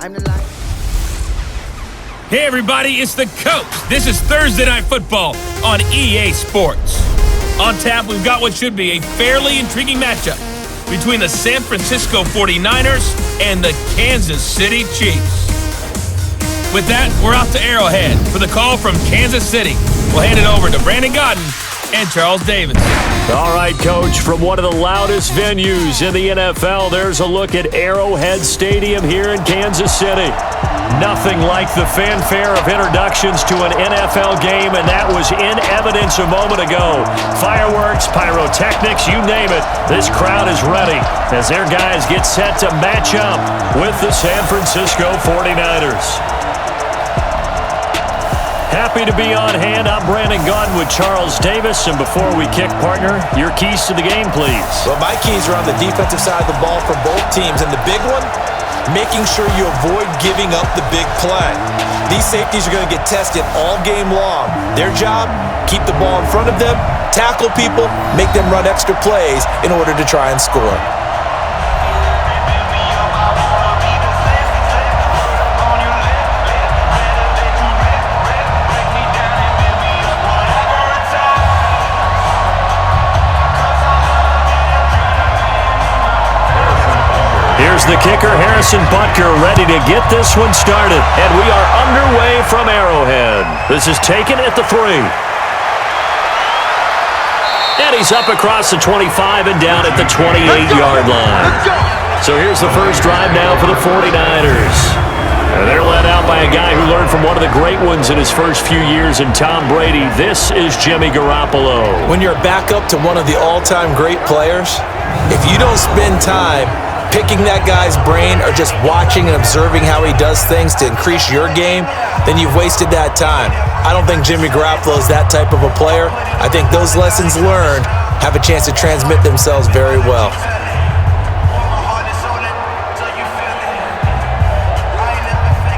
Hey everybody, it's the coach. This is Thursday Night Football on EA Sports. On tap, we've got what should be a fairly intriguing matchup between the San Francisco 49ers and the Kansas City Chiefs. With that, we're off to Arrowhead for the call from Kansas City. We'll hand it over to Brandon Godden and Charles Davis. All right, Coach, from one of the loudest venues in the NFL, there's a look at Arrowhead Stadium here in Kansas City. Nothing like the fanfare of introductions to an NFL game, and that was in evidence a moment ago. Fireworks, pyrotechnics, you name it, this crowd is ready as their guys get set to match up with the San Francisco 49ers. Happy to be on hand. I'm Brandon Godden with Charles Davis. And before we kick, partner, your keys to the game, please. Well, my keys are on the defensive side of the ball for both teams. And the big one, making sure you avoid giving up the big play. These safeties are going to get tested all game long. Their job, keep the ball in front of them, tackle people, make them run extra plays in order to try and score. Here's the kicker, Punter, ready to get this one started. And we are underway from Arrowhead. This is taken at the 3. And he's up across the 25 and down at the 28-yard line. So here's the first drive now for the 49ers. And they're led out by a guy who learned from one of the great ones in his first few years in Tom Brady. This is Jimmy Garoppolo. When you're a backup to one of the all-time great players, if you don't spend time picking that guy's brain or just watching and observing how he does things to increase your game, then you've wasted that time. I don't think Jimmy Garoppolo is that type of a player. I think those lessons learned have a chance to transmit themselves very well.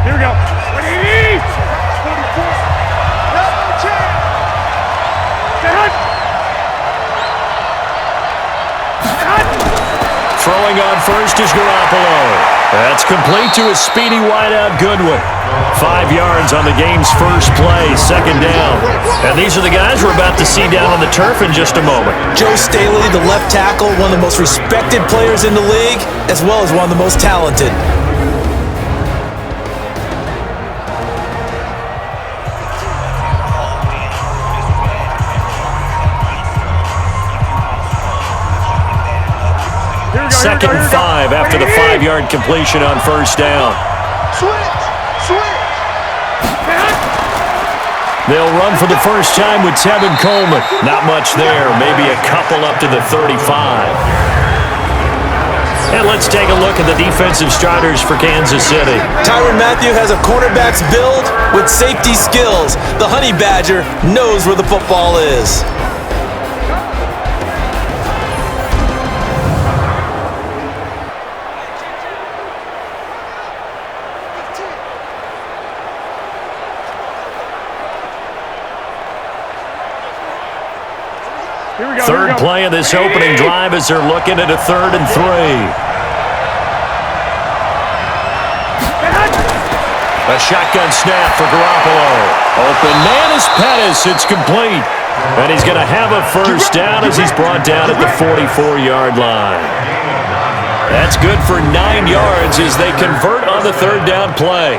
Here we go. Throwing on first is Garoppolo. That's complete to a speedy wideout Goodwin. 5 yards on the game's first play, second down. And these are the guys we're about to see down on the turf in just a moment. Joe Staley, the left tackle, one of the most respected players in the league, as well as one of the most talented. Second and 5 after the 5-yard completion on first down. They'll run for the first time with Tevin Coleman. Not much there, maybe a couple up to the 35. And let's take a look at the defensive starters for Kansas City. Tyrann Mathieu has a cornerback's build with safety skills. The Honey Badger knows where the football is. Third play of this opening drive as they're looking at a 3rd and 3. A shotgun snap for Garoppolo. Open man is Pettis. It's complete. And he's going to have a first down as he's brought down at the 44-yard line. That's good for 9 yards as they convert on the 3rd down play.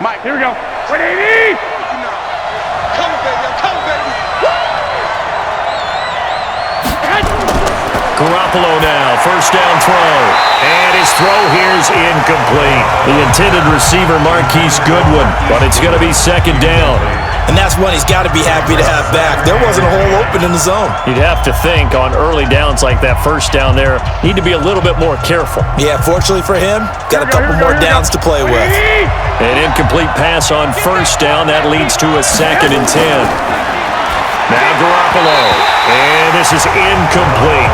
Mike, here we go. 180! Come on, baby. Come on, baby. Garoppolo now, first down throw. And his throw here is incomplete. The intended receiver, Marquise Goodwin, but it's going to be second down. And that's one he's got to be happy to have back. There wasn't a hole open in the zone. You'd have to think on early downs like that first down there, need to be a little bit more careful. Yeah, fortunately for him, got a couple more downs to play with. An incomplete pass on first down. That leads to a 2nd and 10. Now Garoppolo. And this is incomplete.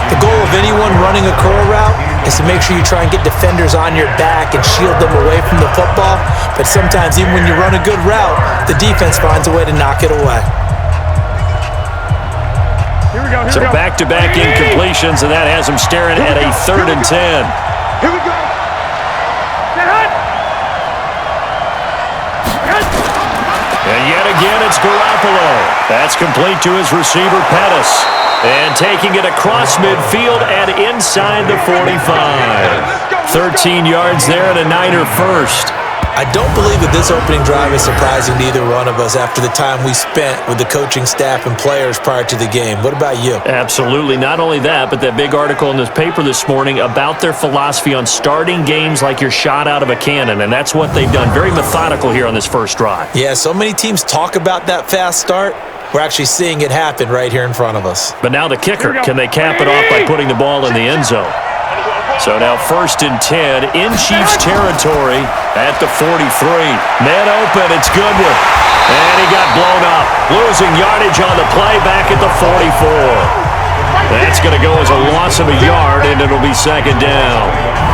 The goal of anyone running a curl route is to make sure you try and get defenders on your back and shield them away from the football. But sometimes even when you run a good route, the defense finds a way to knock it away. Here we go. So back-to-back incompletions, and that has him staring at a 3rd and 10. Here we go. And yet again, it's Garoppolo. That's complete to his receiver, Pettis. And taking it across midfield and inside the 45. 13 yards there and a Niner first. I don't believe that this opening drive is surprising to either one of us after the time we spent with the coaching staff and players prior to the game. What about you? Absolutely. Not only that, but that big article in this paper this morning about their philosophy on starting games like you're shot out of a cannon, and that's what they've done. Very methodical here on this first drive. Yeah, so many teams talk about that fast start. We're actually seeing it happen right here in front of us. But now the kicker. Can they cap it off by putting the ball in the end zone? So now 1st and 10 in Chiefs territory at the 43. Man open, it's Goodwin. And he got blown up. Losing yardage on the play back at the 44. That's going to go as a loss of a yard, and it'll be 2nd down.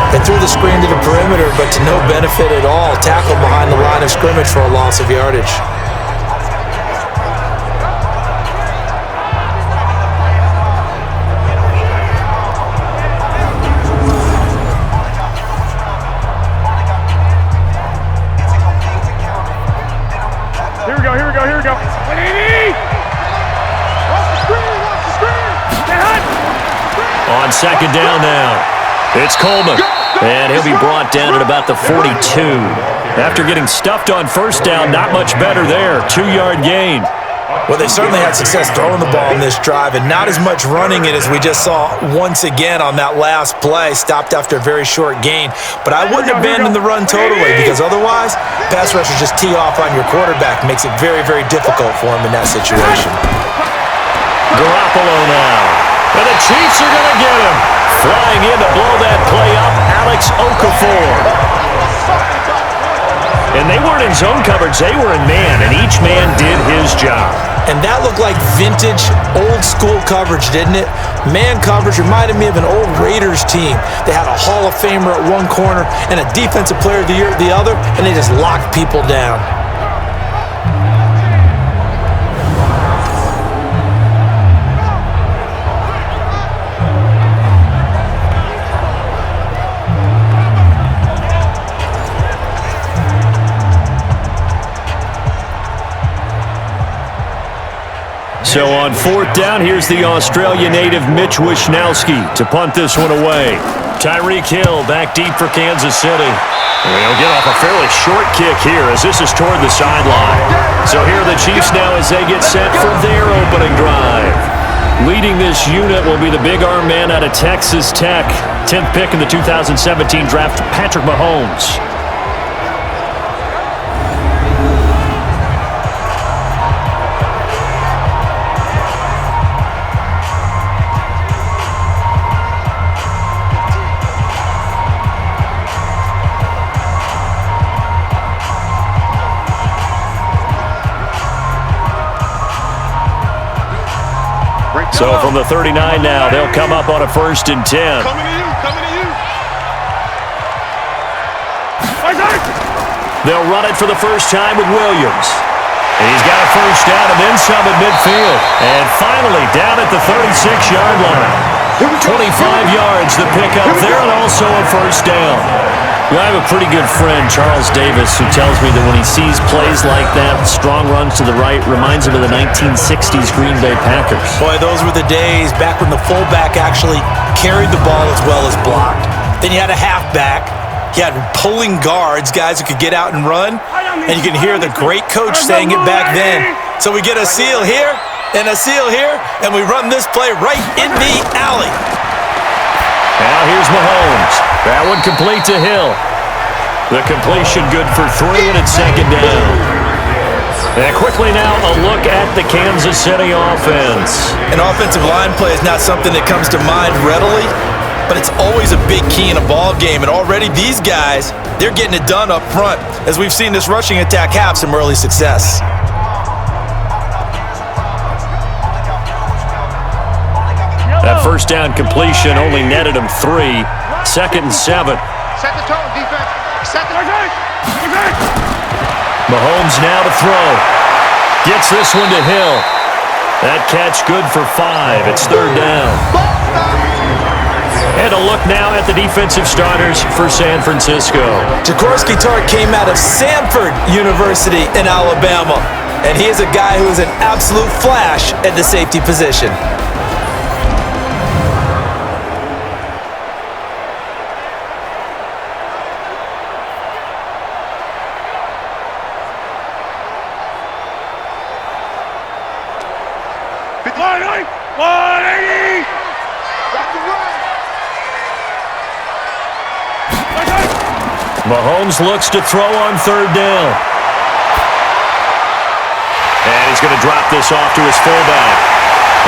They threw the screen to the perimeter, but to no benefit at all. Tackle behind the line of scrimmage for a loss of yardage. Here we go. 180! Off the screen! On 2nd down now, it's Coleman. And he'll be brought down at about the 42. After getting stuffed on 1st down, not much better there. 2-yard gain. Well, they certainly had success throwing the ball in this drive and not as much running it as we just saw once again on that last play. Stopped after a very short gain. But I wouldn't abandon the run totally because otherwise, pass rushers just tee off on your quarterback. Makes it very, very difficult for him in that situation. Garoppolo now. And the Chiefs are going to get him. Flying in to blow that play up, Alex Okafor. And they weren't in zone coverage, they were in man, and each man did his job. And that looked like vintage, old-school coverage, didn't it? Man coverage reminded me of an old Raiders team. They had a Hall of Famer at one corner and a Defensive Player of the Year at the other, and they just locked people down. So on 4th down, here's the Australia native Mitch Wishnowsky to punt this one away. Tyreek Hill back deep for Kansas City. And he'll get off a fairly short kick here as this is toward the sideline. So here are the Chiefs now as they get set for their opening drive. Leading this unit will be the big arm man out of Texas Tech. 10th pick in the 2017 draft, Patrick Mahomes. So from the 39 now, they'll come up on a 1st and 10. Coming to you. They'll run it for the first time with Williams. And he's got a 1st down and then some at midfield. And finally down at the 36-yard line. 25 yards the pickup there and also a 1st down. Well, I have a pretty good friend, Charles Davis, who tells me that when he sees plays like that, strong runs to the right, reminds him of the 1960s Green Bay Packers. Boy, those were the days back when the fullback actually carried the ball as well as blocked. Then you had a halfback. You had pulling guards, guys who could get out and run. And you can hear the great coach saying it back then. So we get a seal here and a seal here, and we run this play right in the alley. Now here's Mahomes. That one complete to Hill. The completion good for 3, and it's 2nd down. And quickly now, a look at the Kansas City offense. An offensive line play is not something that comes to mind readily, but it's always a big key in a ball game. And already these guys, they're getting it done up front, as we've seen this rushing attack have some early success. That first down completion only netted him 3. 2nd and 7. Set the tone, defense. Set the Mahomes now to throw. Gets this one to Hill. That catch good for 5. It's 3rd down. And a look now at the defensive starters for San Francisco. Jaworski Tartt came out of Samford University in Alabama, and he is a guy who is an absolute flash at the safety position. Mahomes looks to throw on 3rd down. And he's going to drop this off to his fullback.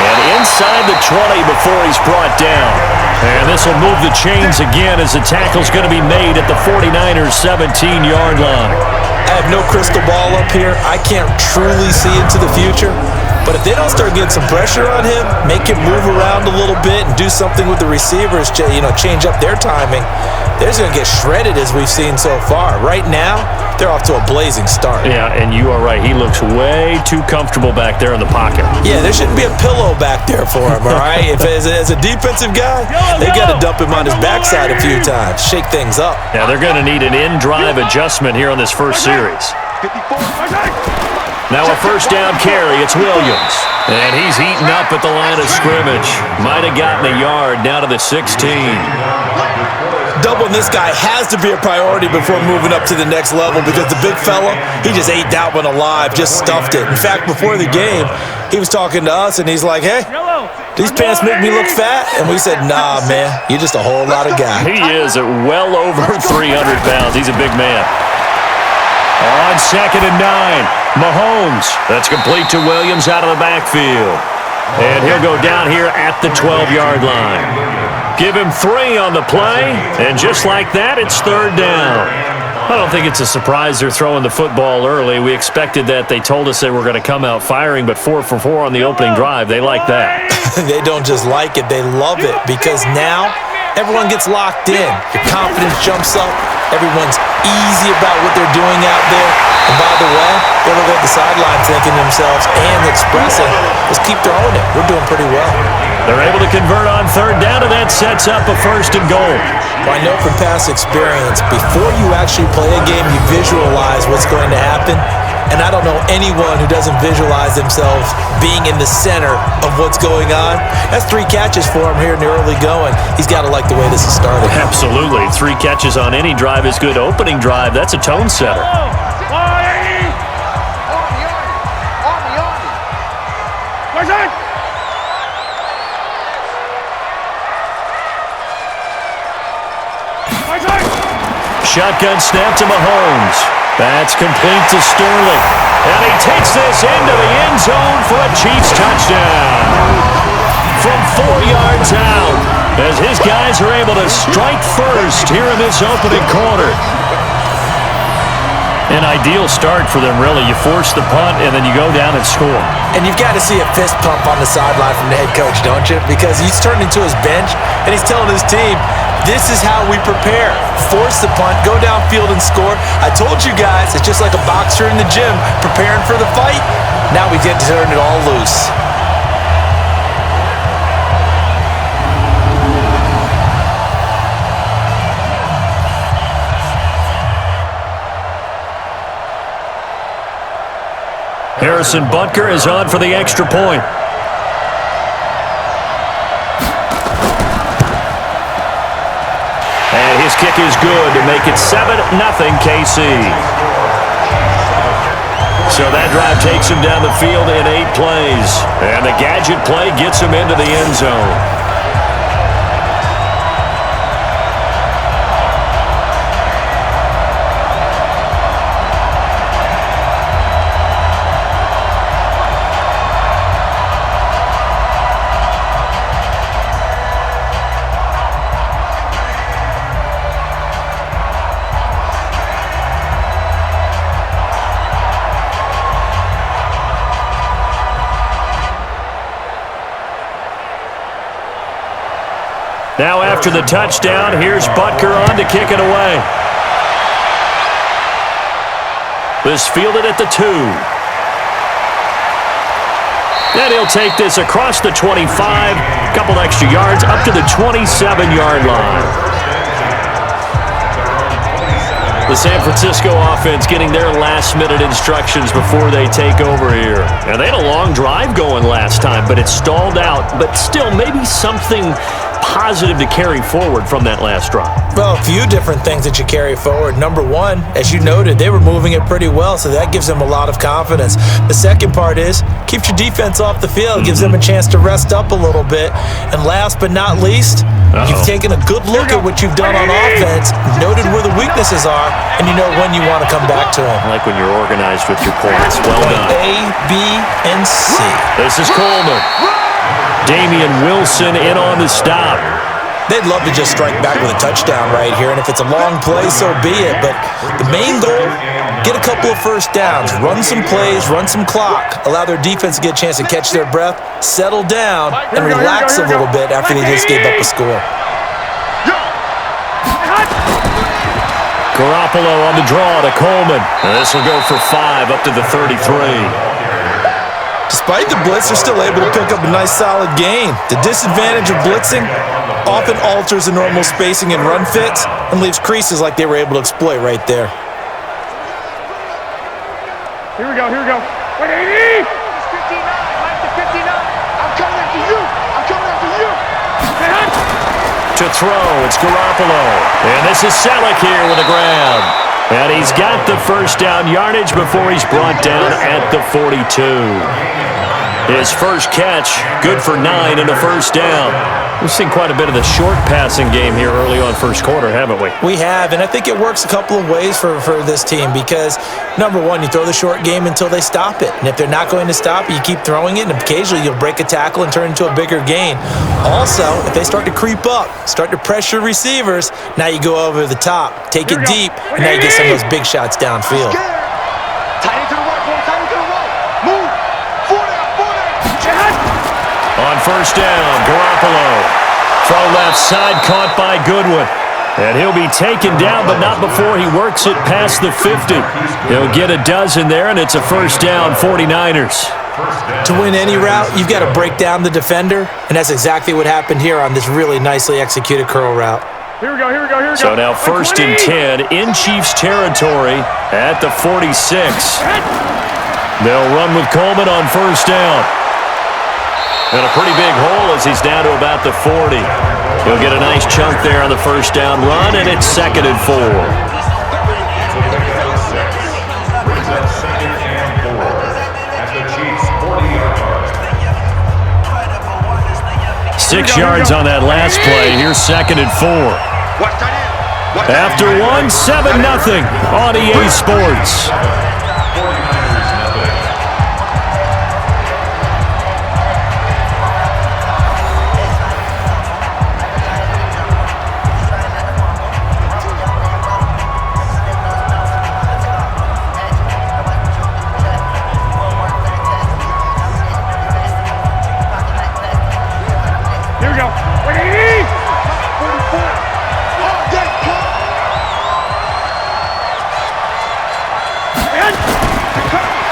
And inside the 20 before he's brought down. And this will move the chains again as the tackle's going to be made at the 49ers' 17-yard line. I have no crystal ball up here. I can't truly see into the future. But if they don't start getting some pressure on him, make him move around a little bit and do something with the receivers, change up their timing, they're just going to get shredded as we've seen so far. Right now, they're off to a blazing start. Yeah, and you are right. He looks way too comfortable back there in the pocket. Yeah, there shouldn't be a pillow back there for him, all right? If as a defensive guy, they've got to dump him on his backside a few times, shake things up. Now, they're going to need an in-drive adjustment here on this first series. Now a first down carry, it's Williams. And he's heating up at the line of scrimmage. Might have gotten a yard down to the 16. Doubling this guy has to be a priority before moving up to the next level because the big fella, he just ate that one alive, just stuffed it. In fact, before the game, he was talking to us and he's like, hey, these pants make me look fat? And we said, nah, man, you're just a whole lot of guy. He is at well over 300 pounds. He's a big man. On 2nd and 9. Mahomes. That's complete to Williams out of the backfield. And he'll go down here at the 12-yard line. Give him 3 on the play, and just like that, it's 3rd down. I don't think it's a surprise they're throwing the football early. We expected that. They told us they were going to come out firing, but 4 for 4 on the opening drive. They like that. They don't just like it, they love it, because now everyone gets locked in. Your confidence jumps up. Everyone's easy about what they're doing out there. And by the way, they look at the sideline thinking to themselves and expressing, let's keep throwing it. We're doing pretty well. They're able to convert on 3rd down, and that sets up a 1st and goal. Well, I know from past experience, before you actually play a game, you visualize what's going to happen. And I don't know anyone who doesn't visualize themselves being in the center of what's going on. That's 3 catches for him here in the early going. He's got to like the way this is starting. Absolutely. 3 catches on any drive is good. Opening drive, that's a tone setter. Shotgun snap to Mahomes. That's complete to Sterling. And he takes this into the end zone for a Chiefs touchdown. From 4 yards out, as his guys are able to strike first here in this opening quarter. An ideal start for them, really. You force the punt, and then you go down and score. And you've got to see a fist pump on the sideline from the head coach, don't you? Because he's turned into his bench, and he's telling his team, this is how we prepare. Force the punt, go downfield and score. I told you guys, it's just like a boxer in the gym preparing for the fight. Now we get to turn it all loose. Harrison Butker is on for the extra point. And his kick is good to make it 7-0 KC. So that drive takes him down the field in 8 plays. And the gadget play gets him into the end zone. After the touchdown, here's Butker on to kick it away. This fielded at the 2. And he'll take this across the 25, couple extra yards, up to the 27-yard line. The San Francisco offense getting their last-minute instructions before they take over here. And they had a long drive going last time, but it stalled out. But still, maybe something positive to carry forward from that last drive. Well, a few different things that you carry forward. Number one, as you noted, they were moving it pretty well, so that gives them a lot of confidence. The second part is, keeps your defense off the field, gives them a chance to rest up a little bit. And last but not least, you've taken a good look at what you've done on offense, noted where the weaknesses are, and you know when you want to come back to them. I like when you're organized with your points. Well done. A, B, and C. This is Coleman. Damian Wilson in on the stop. They'd love to just strike back with a touchdown right here, and if it's a long play, so be it. But the main goal, get a couple of first downs, run some plays, run some clock, allow their defense to get a chance to catch their breath, settle down, and relax a little bit after they just gave up a score. Garoppolo on the draw to Coleman. And this will go for 5 up to the 33. Despite the blitz, they're still able to pick up a nice solid gain. The disadvantage of blitzing often alters the normal spacing and run fits and leaves creases like they were able to exploit right there. Here we go. 180! 59, Mike to 59. I'm coming after you. To throw, it's Garoppolo. And this is Selleck here with the grab. And he's got the first down yardage before he's brought down at the 42. His first catch, good for 9 and a first down. We've seen quite a bit of the short passing game here early on first quarter, haven't we? We have, and I think it works a couple of ways for this team because, number one, you throw the short game until they stop it. And if they're not going to stop it, you keep throwing it, and occasionally you'll break a tackle and turn it into a bigger gain. Also, if they start to creep up, start to pressure receivers, now you go over the top, take it deep, and now you get some of those big shots downfield. On first down, Garoppolo. Throw left side, caught by Goodwin. And he'll be taken down, but not before he works it past the 50. He'll get a dozen there, and it's a first down, 49ers. To win any route, you've got to break down the defender, and that's exactly what happened here on this really nicely executed curl route. Here we go. So now first and 10 in Chiefs territory at the 46. They'll run with Coleman on first down. And a pretty big hole as he's down to about the 40. He'll get a nice chunk there on the first down run, and it's 2nd and 4. Six yards on that last play. Here's 2nd and 4. After 1, 7-0 on EA Sports.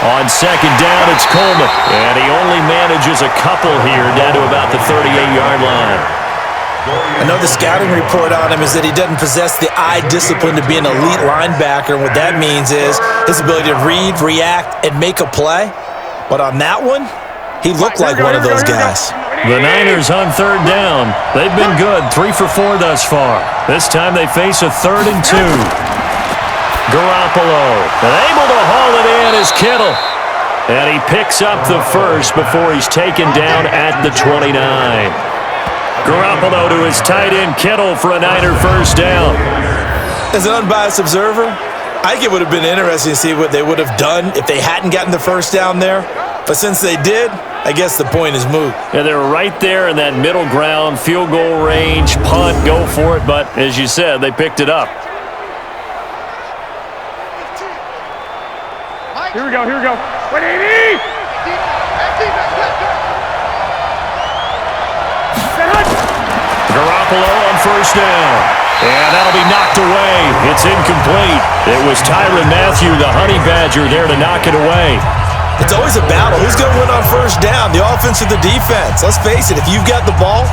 On second down, it's Coleman. And he only manages a couple here, down to about the 38-yard line. I know the scouting report on him is that he doesn't possess the eye discipline to be an elite linebacker. And what that means is his ability to read, react, and make a play. But on that one, he looked like one of those guys. The Niners on third down. They've been good, 3 for 4 thus far. This time they face a 3rd and 2. Garoppolo, and able to haul it in is Kittle. And he picks up the first before he's taken down at the 29. Garoppolo to his tight end Kittle for a Niner first down. As an unbiased observer, I think it would have been interesting to see what they would have done if they hadn't gotten the first down there. But since they did, I guess the point is moot. Yeah, they were right there in that middle ground, field goal range, punt, go for it. But as you said, they picked it up. Here we go. 180! Garoppolo on first down. And that'll be knocked away. It's incomplete. It was Tyrann Mathieu, the Honey Badger, there to knock it away. It's always a battle. Who's going to win on first down, the offense or the defense? Let's face it, if you've got the ball,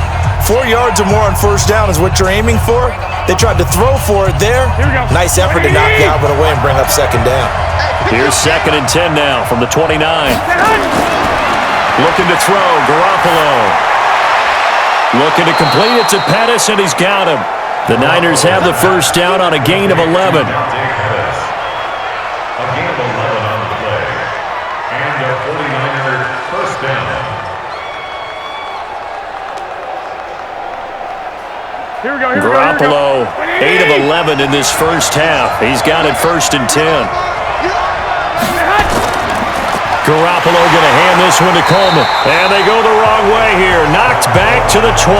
4 yards or more on first down is what you're aiming for. They tried to throw for it there. Nice effort to knock Galvin away and bring up second down. Here's 2nd and 10 now from the 29. Looking to throw, Garoppolo. Looking to complete it to Pettis, and he's got him. The Niners have the first down on a gain of 11. Garoppolo, 8 of 11 in this first half. He's got it 1st and 10. Garoppolo going to hand this one to Coleman. And they go the wrong way here. Knocked back to the 20.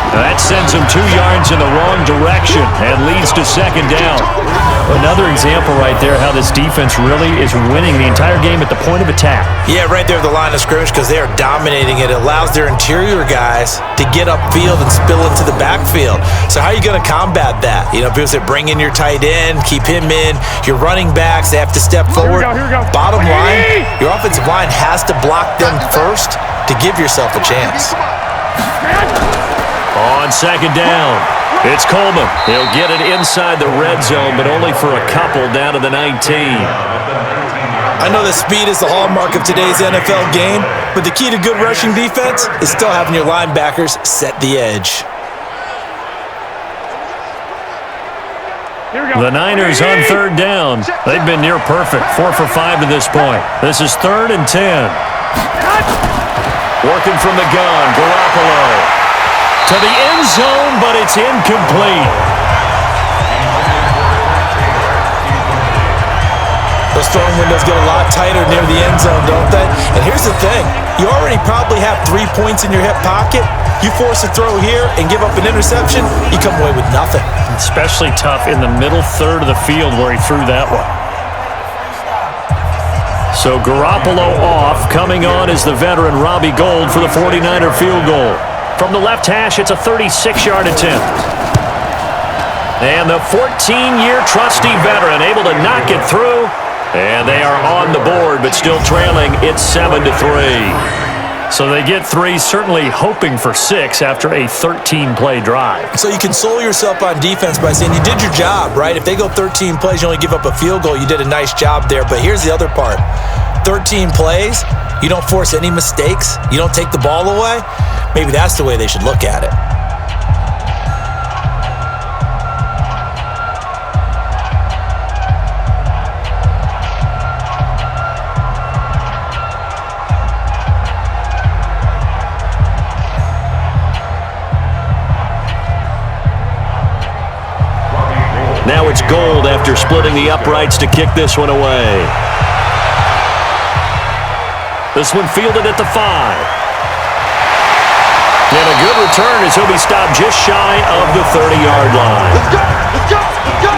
That sends him 2 yards in the wrong direction and leads to second down. Another example right there how this defense really is winning the entire game at the point of attack. Yeah, right there at the line of scrimmage because they are dominating it. It allows their interior guys to get upfield and spill into the backfield. So how are you going to combat that? You know, people say bring in your tight end, keep him in. Your running backs, they have to step forward. Here we go. Bottom line, your offensive line has to block them first to give yourself a chance. On second down, it's Coleman. He'll get it inside the red zone, but only for a couple down to the 19. I know that speed is the hallmark of today's NFL game, but the key to good rushing defense is still having your linebackers set the edge. The Niners on third down. They've been near perfect, 4 for 5 to this point. This is 3rd and 10. Working from the gun, Garoppolo. To the end zone, but it's incomplete. Those throwing windows get a lot tighter near the end zone, don't they? And here's the thing. You already probably have 3 points in your hip pocket. You force a throw here and give up an interception, you come away with nothing. Especially tough in the middle third of the field where he threw that one. So Garoppolo off. Coming on is the veteran Robbie Gould for the 49er field goal. From the left hash, it's a 36-yard attempt. And the 14-year trusty veteran able to knock it through. And they are on the board, but still trailing. It's 7-3. So they get 3, certainly hoping for 6 after a 13-play drive. So you console yourself on defense by saying you did your job, right? If they go 13 plays, you only give up a field goal, you did a nice job there. But here's the other part. 13 plays, you don't force any mistakes, you don't take the ball away. Maybe that's the way they should look at it. Now it's Gould after splitting the uprights to kick this one away. This one fielded at the 5. And a good return as he'll be stopped just shy of the 30-yard line. Let's go! Let's go! Let's go!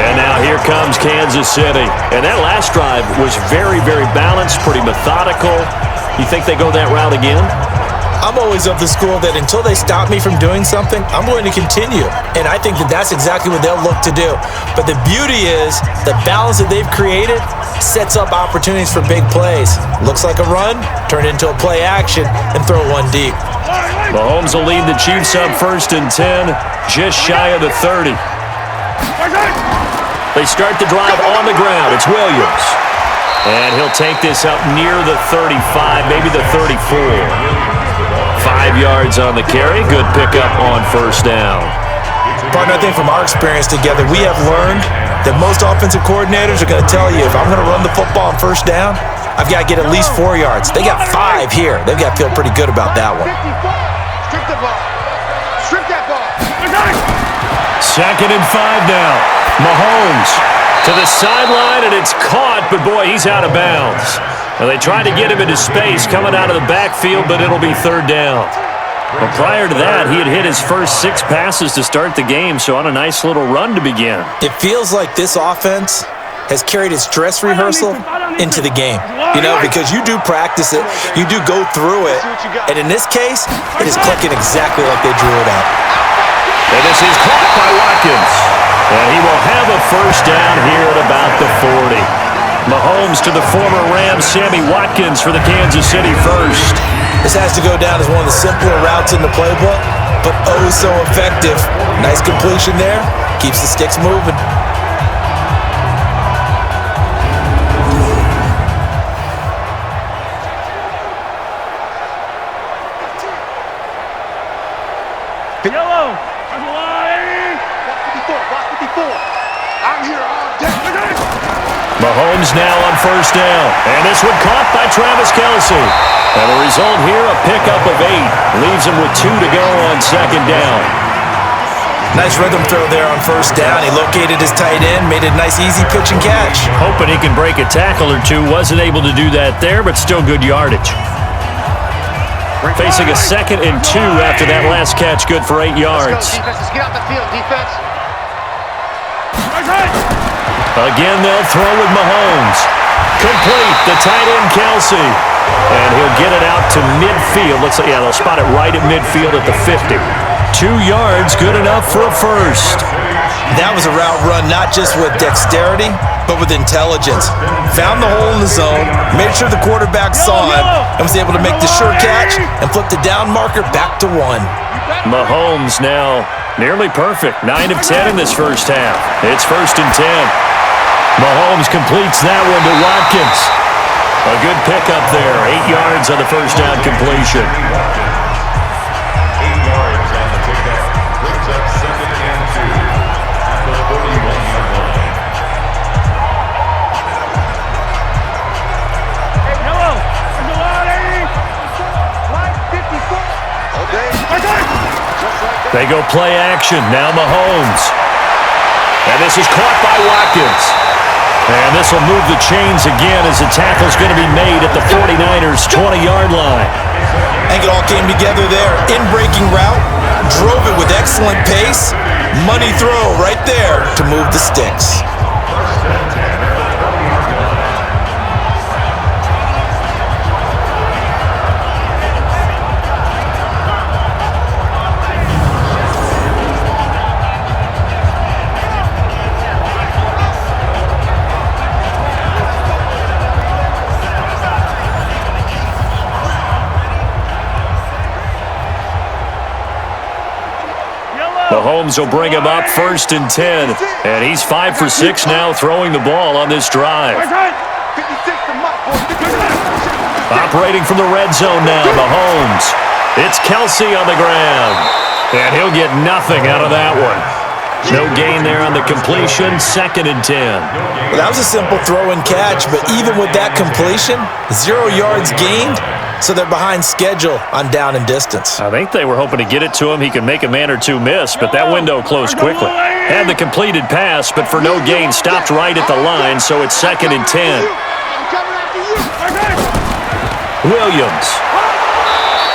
And now here comes Kansas City. And that last drive was very, very balanced, pretty methodical. You think they go that route again? I'm always of the school that until they stop me from doing something, I'm going to continue. And I think that that's exactly what they'll look to do. But the beauty is the balance that they've created sets up opportunities for big plays. Looks like a run, turn into a play action, and throw one deep. Mahomes will lead the Chiefs up 1st and 10, just shy of the 30. They start the drive on the ground. It's Williams. And he'll take this up near the 35, maybe the 34. 5 yards on the carry. Good pickup on first down. Partner, I think from our experience together, we have learned that most offensive coordinators are going to tell you, if I'm going to run the football on first down, I've got to get at least 4 yards. They got 5 here. They've got to feel pretty good about that one. Strip the ball. Strip that ball. 2nd and 5 now. Mahomes to the sideline, and it's caught, but boy, he's out of bounds. Well, they tried to get him into space coming out of the backfield, but it'll be 3rd down. Well, prior to that, he had hit his first 6 passes to start the game, so on a nice little run to begin. It feels like this offense has carried its dress rehearsal into the game. Because you do practice it, you do go through it, and in this case, it is clicking exactly like they drew it up. And this is caught by Watkins. And he will have a first down here at about the 40. Mahomes to the former Rams, Sammy Watkins for the Kansas City first. This has to go down as one of the simpler routes in the playbook, but oh so effective. Nice completion there. Keeps the sticks moving. Yellow. Block 54. I'm here all day. Mahomes now on first down. And this one caught by Travis Kelce. And the result here, a pickup of 8. Leaves him with 2 to go on second down. Nice rhythm throw there on first down. He located his tight end, made a nice easy pitch and catch. Hoping he can break a tackle or two. Wasn't able to do that there, but still good yardage. Facing a 2nd and 2 after that last catch, good for 8 yards. Let's go, defense. Let's get out the field, defense. Again, they'll throw with Mahomes. Complete, the tight end, Kelce. And he'll get it out to midfield. Looks like, they'll spot it right at midfield at the 50. 2 yards, good enough for a first. That was a route run not just with dexterity, but with intelligence. Found the hole in the zone, made sure the quarterback saw him, and was able to make the sure catch and flip the down marker back to 1. Mahomes now nearly perfect. 9 of 10 in this first half. It's 1st and 10. Mahomes completes that one to Watkins. A good pickup there. 8 yards on the first down completion. 8 yards on the pickup. Brings up 2nd and 2. The 41-yard line. Yellow. Line 54. Okay. They go play action. Now Mahomes. And this is caught by Watkins. And this will move the chains again as the tackle's going to be made at the 49ers' 20-yard line. I think it all came together there. In-breaking route, drove it with excellent pace. Money throw right there to move the sticks. Mahomes will bring him up 1st and 10. And he's 5 for 6 now throwing the ball on this drive. Operating from the red zone now, Mahomes. It's Kelce on the ground. And he'll get nothing out of that one. No gain there on the completion, 2nd and 10. Well, that was a simple throw and catch, but even with that completion, 0 yards gained. So they're behind schedule on down and distance. I think they were hoping to get it to him. He could make a man or two miss, but that window closed quickly. Had the completed pass, but for no gain, stopped right at the line, so it's 2nd and 10. Williams.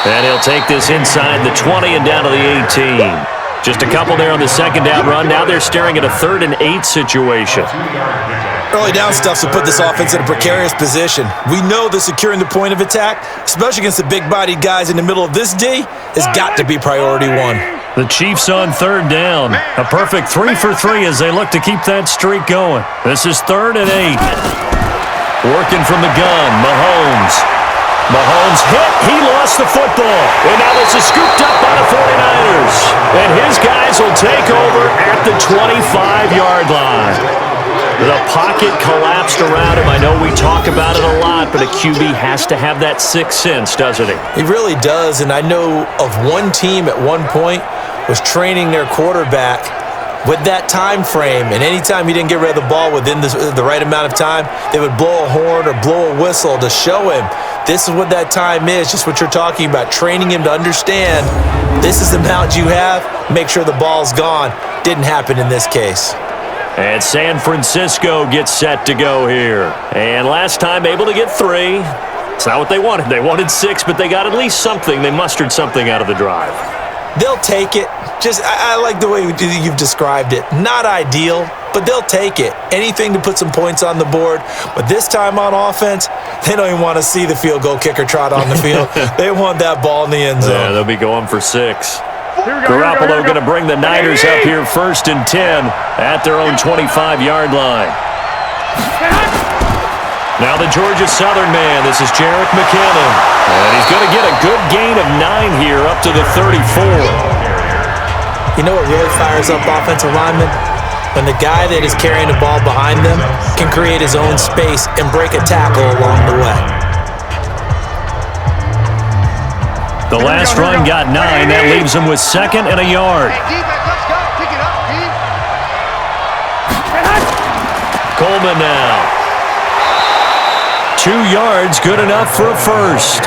And he'll take this inside the 20 and down to the 18. Just a couple there on the 2nd down run. Now they're staring at a 3rd and 8 situation. Early down stuff to put this offense in a precarious position. We know that securing the point of attack, especially against the big-bodied guys in the middle of this D, has got to be priority 1. The Chiefs on 3rd down. A perfect 3 for 3 as they look to keep that streak going. This is 3rd and 8. Working from the gun, Mahomes. Mahomes hit. He lost the football. And now this is scooped up by the 49ers. And his guys will take over at the 25-yard line. The pocket collapsed around him. I know we talk about it a lot, but a QB has to have that sixth sense, doesn't he? He really does, and I know of one team at one point was training their quarterback with that time frame, and anytime he didn't get rid of the ball within the right amount of time, they would blow a horn or blow a whistle to show him this is what that time is, just what you're talking about, training him to understand this is the amount you have, make sure the ball's gone. Didn't happen in this case. And San Francisco gets set to go here. And last time able to get 3. It's not what they wanted. They wanted 6, but they got at least something. They mustered something out of the drive. They'll take it. I like the way you've described it. Not ideal, but but they'll take it. Anything to put some points on the board. But this time on offense, they don't even want to see the field goal kicker trot on the field. They want that ball in the end zone. Yeah, they'll be going for 6. Garoppolo going to bring the Niners up here 1st and 10 at their own 25-yard line. Now the Georgia Southern man, this is Jerick McKinnon. And he's going to get a good gain of 9 here up to the 34. You know what really fires up offensive linemen? When the guy that is carrying the ball behind them can create his own space and break a tackle along the way. The last run got 9. That leaves him with 2nd and a yard. Coleman now. 2 yards, good enough for a first.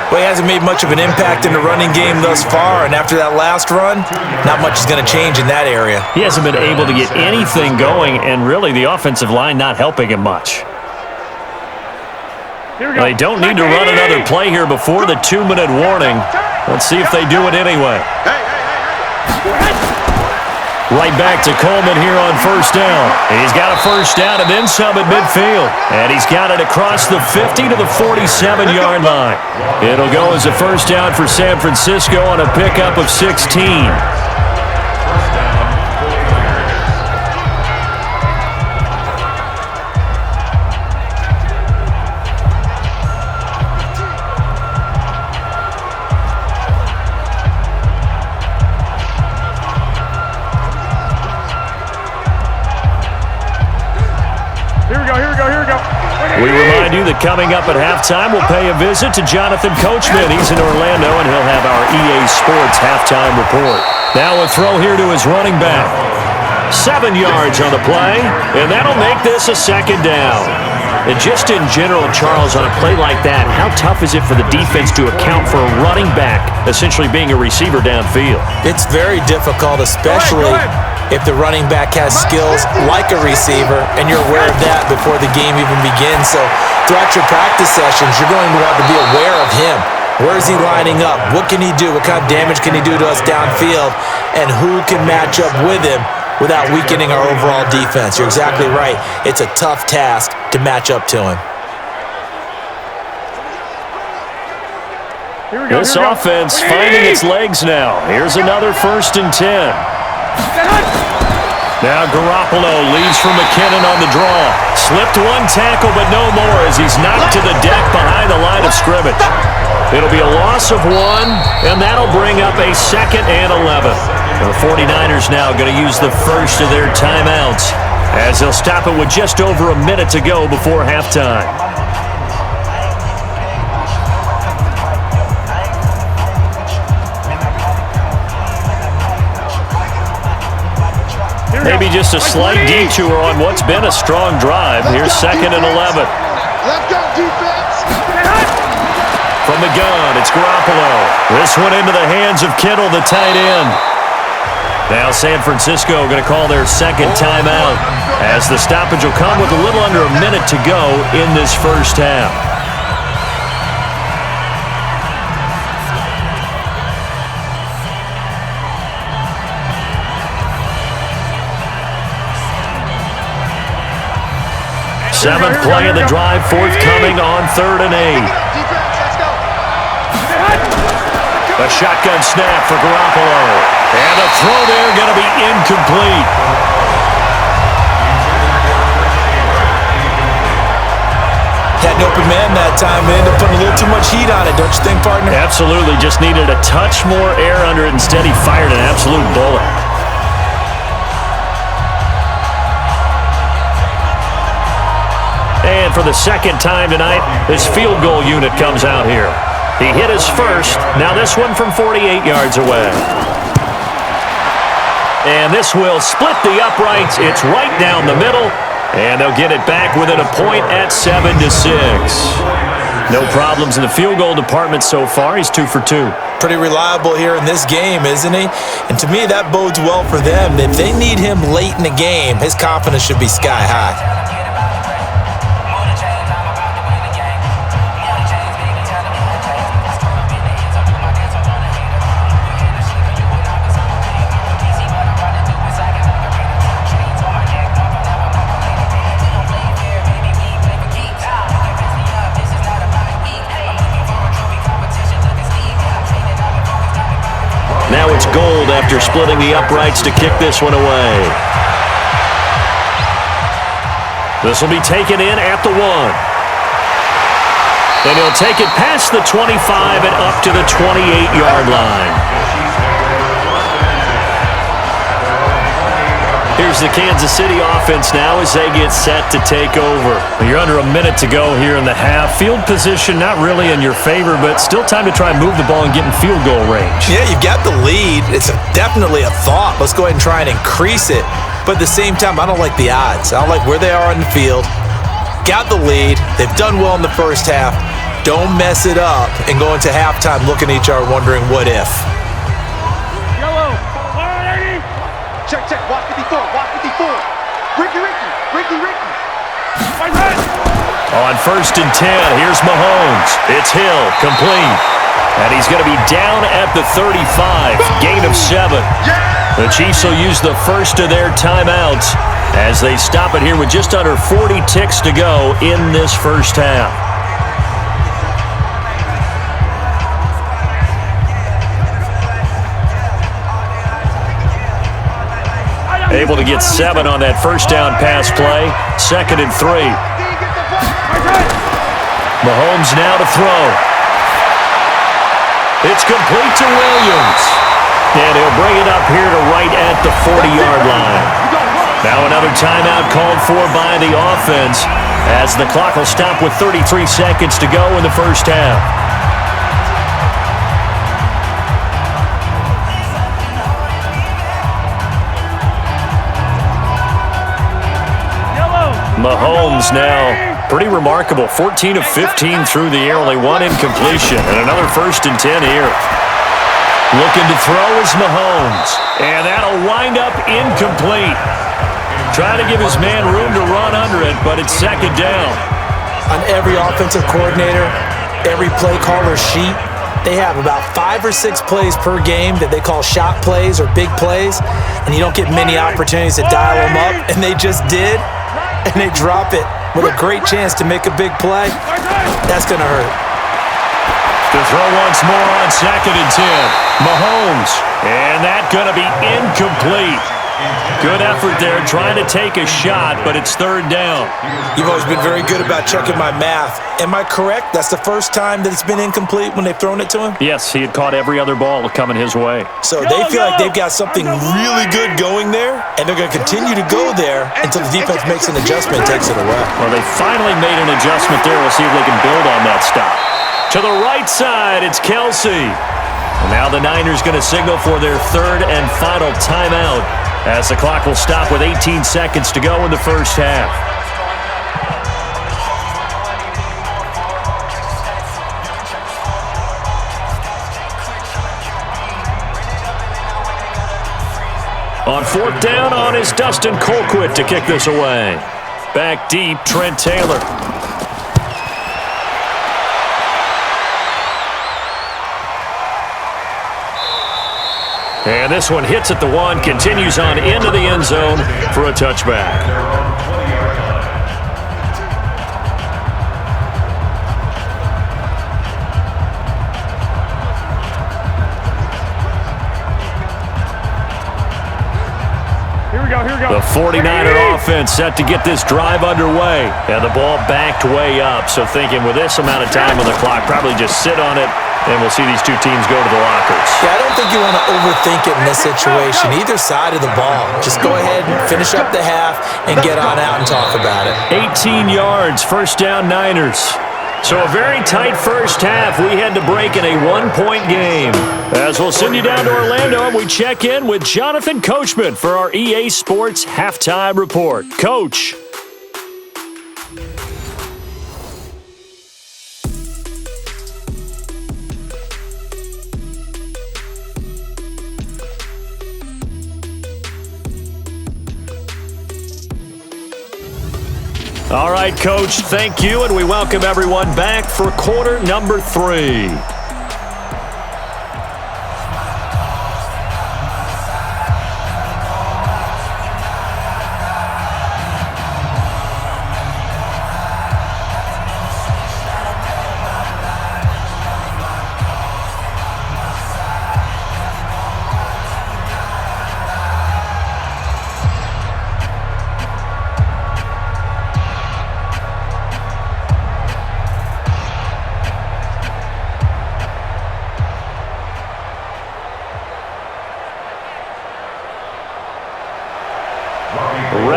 Well, he hasn't made much of an impact in the running game thus far, and after that last run, not much is going to change in that area. He hasn't been able to get anything going, and really the offensive line not helping him much. They don't need to run another play here before the 2-minute warning. Let's see if they do it anyway. Right back to Coleman here on 1st down. He's got a 1st down and then some at midfield. And he's got it across the 50 to the 47-yard line. It'll go as a 1st down for San Francisco on a pickup of 16. We remind you that coming up at halftime, we'll pay a visit to Jonathan Coachman. He's in Orlando, and he'll have our EA Sports halftime report. Now a throw here to his running back. 7 yards on the play, and that'll make this a 2nd down. And just in general, Charles, on a play like that, how tough is it for the defense to account for a running back essentially being a receiver downfield? It's very difficult, especially if the running back has skills like a receiver, and you're aware of that before the game even begins. So throughout your practice sessions, you're going to want to be aware of him. Where is he lining up? What can he do? What kind of damage can he do to us downfield? And who can match up with him without weakening our overall defense? You're exactly right. It's a tough task to match up to him. This offense finding its legs now. Here's another 1st and 10. Now Garoppolo leads from McKinnon on the draw. Slipped 1 tackle, but no more as he's knocked to the deck behind the line of scrimmage. It'll be a loss of 1, and that'll bring up a 2nd and 11. The 49ers now going to use the first of their timeouts as they'll stop it with just over a minute to go before halftime. Maybe just a slight detour on what's been a strong drive. Here's 2nd and 11. Let's go, defense. From the gun, it's Garoppolo. This one into the hands of Kittle, the tight end. Now San Francisco going to call their 2nd timeout as the stoppage will come with a little under a minute to go in this 1st half. Seventh play of the drive, forthcoming on 3rd and 8. A shotgun snap for Garoppolo. And a throw there going to be incomplete. Had an open man that time. They ended up putting a little too much heat on it, don't you think, partner? Absolutely. Just needed a touch more air under it. Instead, he fired an absolute bullet. And for the 2nd time tonight, this field goal unit comes out here. He hit his first. Now this one from 48 yards away. And this will split the uprights. It's right down the middle. And they'll get it back within a point at 7-6. No problems in the field goal department so far. He's 2 for 2. Pretty reliable here in this game, isn't he? And to me, that bodes well for them. If they need him late in the game, his confidence should be sky high. Punter splitting the uprights to kick this one away. This will be taken in at the 1. And he'll take it past the 25 and up to the 28-yard line. Here's the Kansas City offense now as they get set to take over. You're under a minute to go here in the half. Field position not really in your favor, but still time to try and move the ball and get in field goal range. Yeah, you've got the lead. It's definitely a thought. Let's go ahead and try and increase it. But at the same time, I don't like the odds. I don't like where they are on the field. Got the lead. They've done well in the first half. Don't mess it up and go into halftime looking at each other wondering what if. Yellow. Check, check. Watch 54. Watch 54. Ricky. My man. On 1st and 10, here's Mahomes. It's Hill, complete. And he's going to be down at the 35, gain of 7. The Chiefs will use the first of their timeouts as they stop it here with just under 40 ticks to go in this first half. Able to get 7 on that first down pass play. 2nd and 3. Mahomes now to throw. It's complete to Williams. And he'll bring it up here to right at the 40-yard line. Now another timeout called for by the offense as the clock will stop with 33 seconds to go in the first half. Mahomes now pretty remarkable. 14 of 15 through the air, only 1 incompletion, and another 1st and 10 here. Looking to throw is Mahomes, and that'll wind up incomplete. Trying to give his man room to run under it, but it's 2nd down. On every offensive coordinator, every play caller sheet, they have about 5 or 6 plays per game that they call shot plays or big plays, and you don't get many opportunities to dial them up, and they just did, and they drop it with a great chance to make a big play. That's going to hurt. To throw once more on 2nd and 10. Mahomes, and that's going to be incomplete. Good effort there, trying to take a shot, but it's 3rd down. You've always been very good about checking my math. Am I correct? That's the first time that it's been incomplete when they've thrown it to him? Yes, he had caught every other ball coming his way. So they feel like they've got something really good going there, and they're going to continue to go there until the defense makes an adjustment and takes it away. Well, they finally made an adjustment there. We'll see if they can build on that stop. To the right side, it's Kelsey. And now the Niners going to signal for their 3rd and final timeout as the clock will stop with 18 seconds to go in the first half. On 4th down on is Dustin Colquitt to kick this away. Back deep, Trent Taylor. And this one hits at the 1, continues on into the end zone for a touchback. The 49er offense set to get this drive underway. And the ball backed way up. So thinking with this amount of time on the clock, probably just sit on it, and we'll see these two teams go to the lockers. Yeah, I don't think you want to overthink it in this situation. Either side of the ball. Just go ahead and finish up the half and get on out and talk about it. 18 yards, 1st down Niners. So a very tight first half. We had to break in a 1-point game. As we'll send you down to Orlando, and we check in with Jonathan Coachman for our EA Sports Halftime Report. Coach. All right, Coach, thank you, and we welcome everyone back for quarter number 3.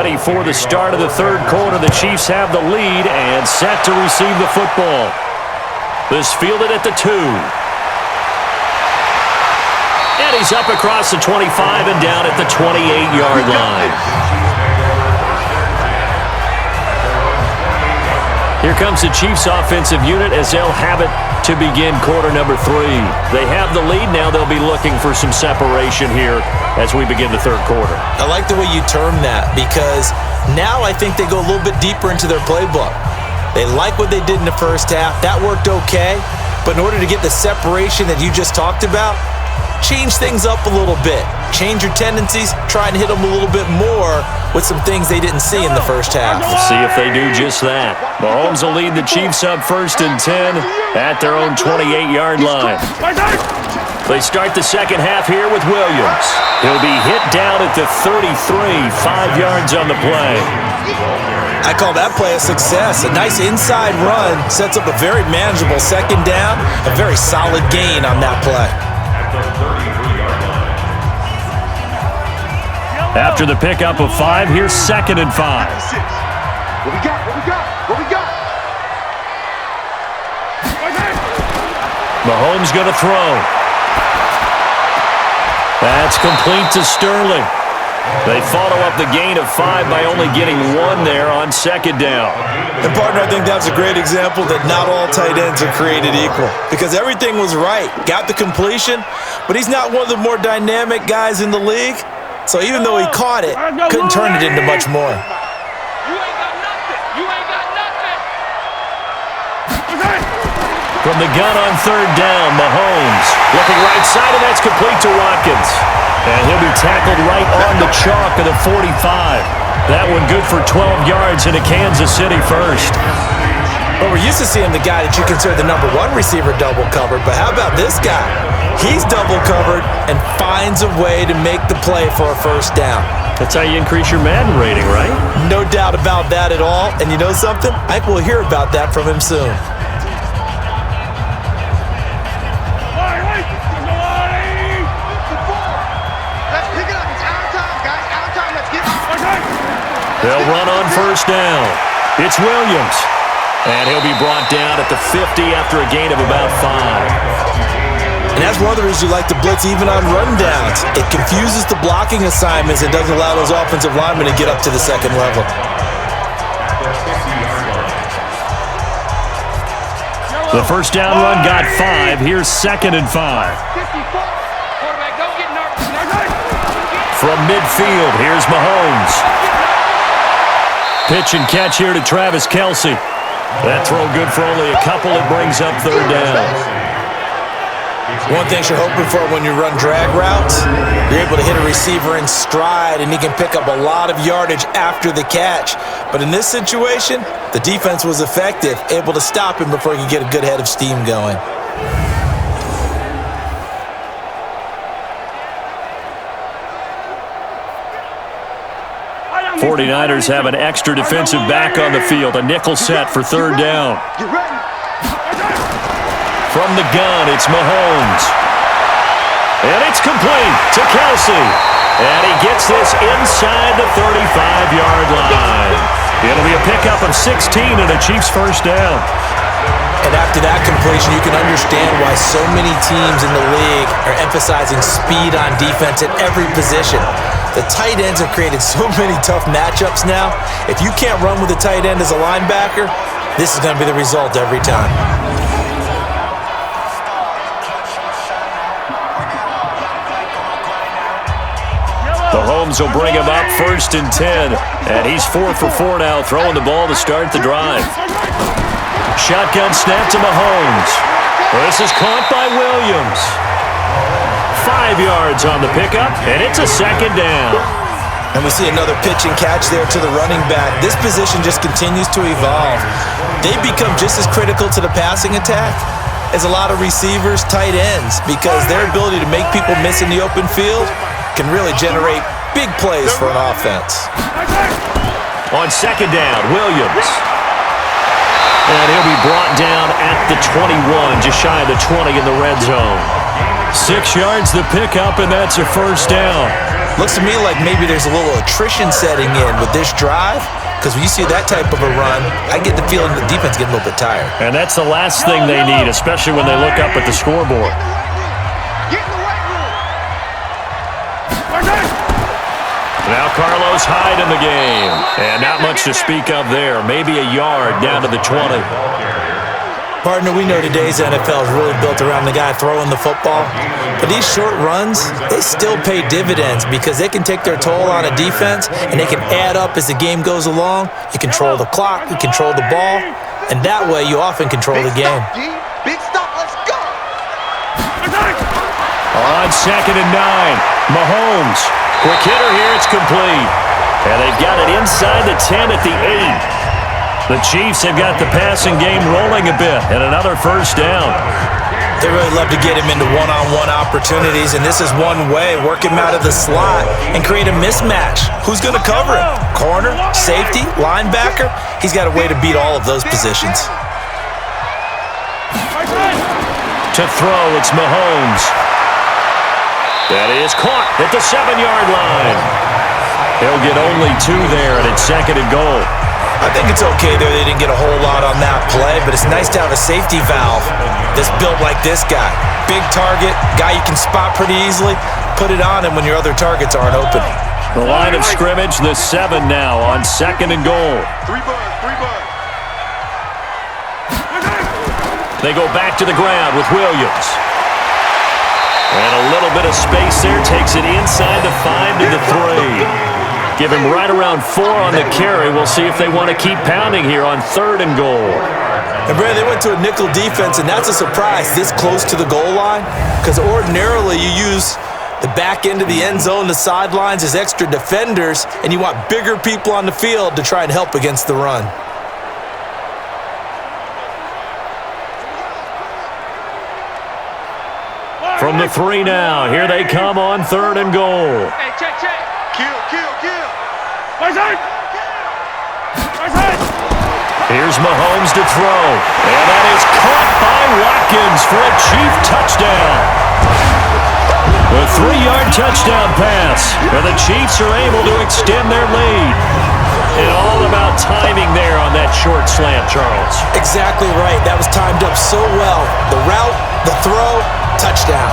ready for the start of the third quarter. The Chiefs have the lead and set to receive the football. This fielded at the 2. And he's up across the 25 and down at the 28-yard line. Here comes the Chiefs offensive unit as they'll have it to begin quarter number 3. They have the lead now. They'll be looking for some separation here as we begin the third quarter. I like the way you term that because now I think they go a little bit deeper into their playbook. They like what they did in the first half. That worked okay. But in order to get the separation that you just talked about, change things up a little bit. Change your tendencies. Try and hit them a little bit more with some things they didn't see in the first half. We'll see if they do just that. Mahomes will lead the Chiefs up 1st and 10 at their own 28-yard line. They start the second half here with Williams. He'll be hit down at the 33, 5 yards on the play. I call that play a success. A nice inside run sets up a very manageable second down. A very solid gain on that play. After the pickup of 5, here's 2nd and 5. What we got? What we got? What we got? Mahomes going to throw. That's complete to Sterling. They follow up the gain of 5 by only getting 1 there on 2nd down. And partner, I think that's a great example that not all tight ends are created equal because everything was right. Got the completion, but he's not one of the more dynamic guys in the league. So even though he caught it, couldn't turn it into much more. You ain't got nothing. You ain't got nothing. From the gun on 3rd down, Mahomes looking right side, and that's complete to Watkins. And he'll be tackled right on the chalk of the 45. That one good for 12 yards into Kansas City first. Well, we're used to seeing the guy that you consider the number 1 receiver double covered, but how about this guy? He's double covered and finds a way to make the play for a first down. That's how you increase your Madden rating, right? No doubt about that at all. And you know something? I think we'll hear about that from him soon. They'll run on 1st down. It's Williams. And he'll be brought down at the 50 after a gain of about 5. And that's one of the reasons you like to blitz even on rundowns. It confuses the blocking assignments and doesn't allow those offensive linemen to get up to the second level. The first down run got 5. Here's 2nd and 5. From midfield, here's Mahomes. Pitch and catch here to Travis Kelce. That throw good for only a couple. It brings up 3rd down. One thing you're hoping for when you run drag routes, you're able to hit a receiver in stride and he can pick up a lot of yardage after the catch. But in this situation, the defense was effective, able to stop him before he could get a good head of steam going. 49ers have an extra defensive back on the field. A nickel set for 3rd down. From the gun, it's Mahomes. And it's complete to Kelce. And he gets this inside the 35-yard line. It'll be a pickup of 16 and a Chiefs first down. And after that completion, you can understand why so many teams in the league are emphasizing speed on defense at every position. The tight ends have created so many tough matchups now. If you can't run with a tight end as a linebacker, this is going to be the result every time. Mahomes will bring him up 1st and 10. And he's 4 for 4 now, throwing the ball to start the drive. Shotgun snap to Mahomes. This is caught by Williams. 5 yards on the pickup, and it's a 2nd down. And we see another pitch and catch there to the running back. This position just continues to evolve. They become just as critical to the passing attack as a lot of receivers, tight ends, because their ability to make people miss in the open field can really generate big plays for an offense. On 2nd down, Williams. And he'll be brought down at the 21, just shy of the 20 in the red zone. 6 yards the pickup, and that's a first down. Looks to me like maybe there's a little attrition setting in with this drive, because when you see that type of a run, I get the feeling the defense getting a little bit tired. And that's the last thing they need, especially when they look up at the scoreboard. Now Carlos Hyde in the game. And not much to speak of there. Maybe a yard down to the 20. Partner, we know today's NFL is really built around the guy throwing the football. But these short runs, they still pay dividends because they can take their toll on a defense and they can add up as the game goes along. You control the clock, you control the ball, and that way you often control the game. Big stop, let's go! On 2nd and 9, Mahomes. Quick hitter here, it's complete. And they've got it inside the 10 at the 8. The Chiefs have got the passing game rolling a bit, and another first down. They really love to get him into one-on-one opportunities, and this is one way. Work him out of the slot and create a mismatch. Who's going to cover him? Corner, safety, linebacker? He's got a way to beat all of those positions. To throw, it's Mahomes. That is caught at the 7-yard line. He'll get only 2 there, and it's 2nd and goal. I think it's okay there. They didn't get a whole lot on that play, but it's nice to have a safety valve that's built like this guy. Big target, guy you can spot pretty easily. Put it on him when your other targets aren't open. The line of scrimmage, the 7 now on 2nd and goal. 3 bud. They go back to the ground with Williams. And a little bit of space there takes it inside the 5 to the 3. Give him right around 4 on the carry. We'll see if they want to keep pounding here on 3rd and goal. And, Brad, they went to a nickel defense, and that's a surprise this close to the goal line, because ordinarily you use the back end of the end zone, the sidelines as extra defenders, and you want bigger people on the field to try and help against the run. From the 3 now, here they come on 3rd and goal. Hey, check. Kill. Here's Mahomes to throw. And that is caught by Watkins for a Chief touchdown. The 3-yard touchdown pass. And the Chiefs are able to extend their lead. And all about timing there on that short slant, Charles. Exactly right. That was timed up so well. The route, the throw, touchdown.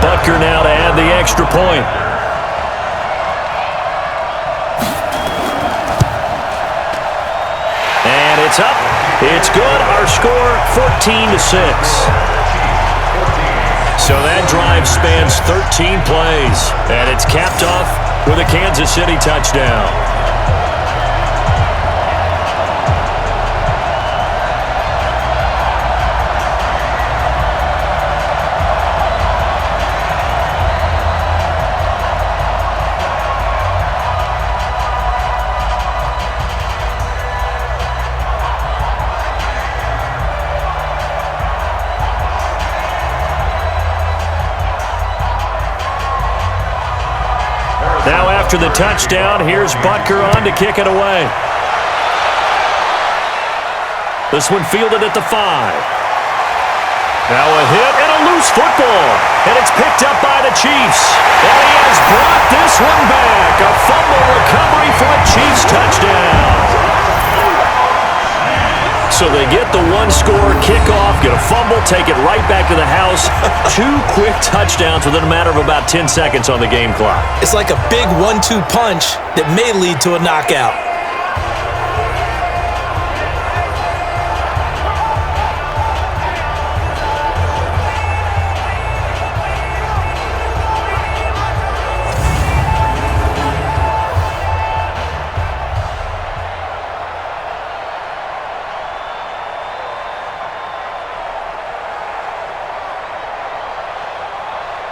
Butker now to add the extra point. And it's up. It's good. Our score, 14-6. So that drive spans 13 plays. And it's capped off with a Kansas City touchdown. Now after the touchdown, here's Butker on to kick it away. This one fielded at the 5. Now a hit and a loose football. And it's picked up by the Chiefs. And he has brought this one back. A fumble recovery for a Chiefs touchdown. So they get the 1-score kickoff, get a fumble, take it right back to the house. 2 quick touchdowns within a matter of about 10 seconds on the game clock. It's like a big 1-2 punch that may lead to a knockout.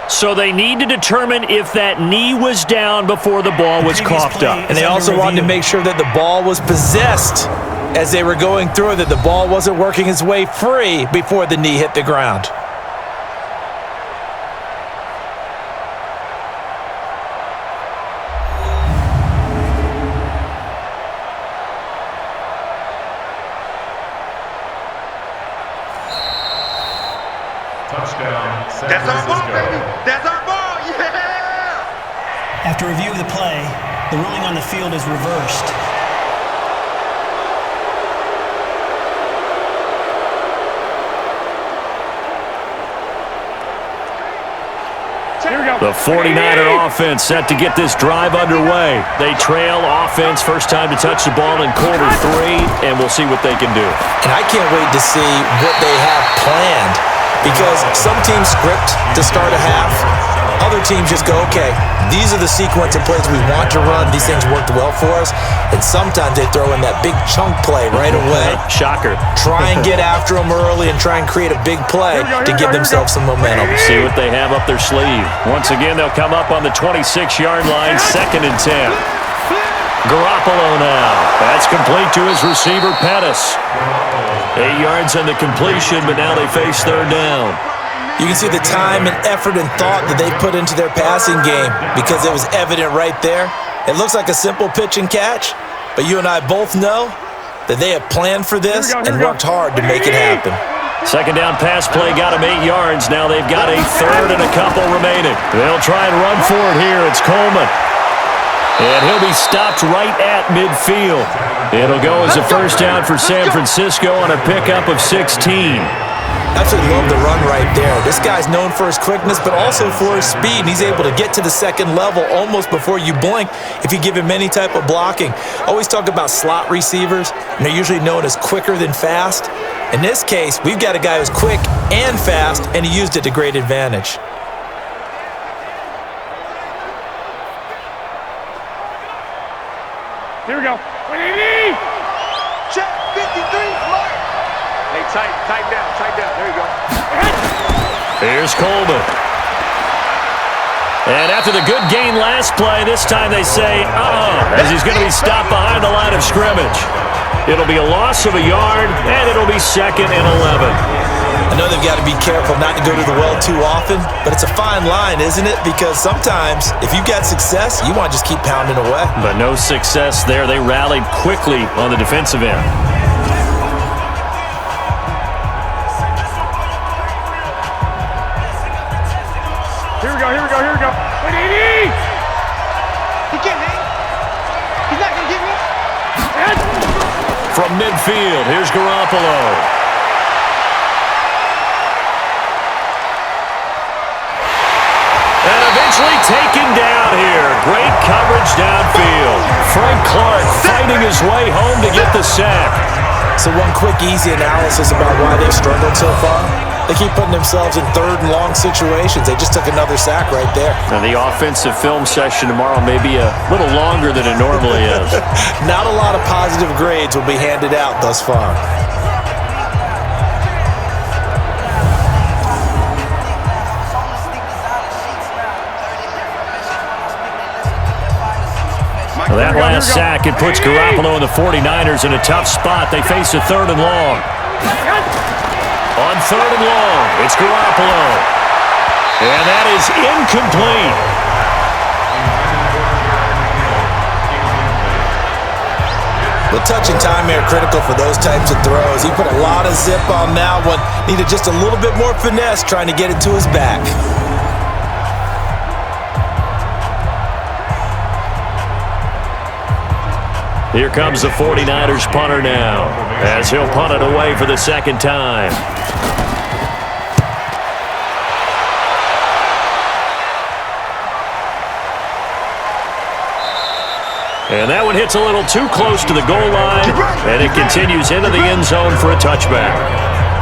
So they need to determine if that knee was down before the ball was coughed up. And they also wanted to make sure that the ball was possessed as they were going through, that the ball wasn't working its way free before the knee hit the ground. Touchdown, San That's our ball, Francisco. baby. That's our ball. Yeah. After review of the play, the ruling on the field is reversed. Here we go. The 49er offense set to get this drive underway. They trail offense first time to touch the ball in quarter 3, and we'll see what they can do. And I can't wait to see what they have planned, because some teams script to start a half. Other teams just go, okay, these are the sequence of plays we want to run. These things worked well for us. And sometimes they throw in that big chunk play right away. Shocker. Try and get after them early and try and create a big play to give themselves some momentum. See what they have up their sleeve. Once again, they'll come up on the 26-yard line, 2nd and 10. Garoppolo now. That's complete to his receiver, Pettis. 8 yards on the completion, but now they face 3rd down. You can see the time and effort and thought that they put into their passing game, because it was evident right there. It looks like a simple pitch and catch, but you and I both know that they have planned for this and worked hard to make it happen. 2nd down pass play got him 8 yards. Now they've got a 3rd and a couple remaining. They'll try and run for it here. It's Coleman. And he'll be stopped right at midfield. It'll go as a 1st down for San Francisco on a pickup of 16. Absolutely love the run right there. This guy's known for his quickness, but also for his speed. And he's able to get to the 2nd level almost before you blink if you give him any type of blocking. Always talk about slot receivers, and they're usually known as quicker than fast. In this case, we've got a guy who's quick and fast, and he used it to great advantage. Here we go. Check 53. Mark. Hey, tight down. There you go. Here's Coleman. And after the good gain last play, this time they say, as he's going to be stopped behind the line of scrimmage. It'll be a loss of a yard, and it'll be 2nd and 11. I know they've got to be careful not to go to the well too often, but it's a fine line, isn't it? Because sometimes, if you've got success, you want to just keep pounding away. But no success there. They rallied quickly on the defensive end. Here we go. He can't hang. He's not going to get me. From midfield, here's Garoppolo. And eventually taken down here. Great coverage downfield. Frank Clark fighting his way home to get the sack. So one quick, easy analysis about why they've struggled so far. They keep putting themselves in 3rd and long situations. They just took another sack right there. Now the offensive film session tomorrow may be a little longer than it normally is. Not a lot of positive grades will be handed out thus far. Well, that last sack, it puts Garoppolo and the 49ers in a tough spot. They face a 3rd and long. On 3rd and long, it's Garoppolo. And that is incomplete. The touch and time are critical for those types of throws. He put a lot of zip on that one. Needed just a little bit more finesse trying to get it to his back. Here comes the 49ers punter now, as he'll punt it away for the 2nd time. And that one hits a little too close to the goal line, and it continues into the end zone for a touchback.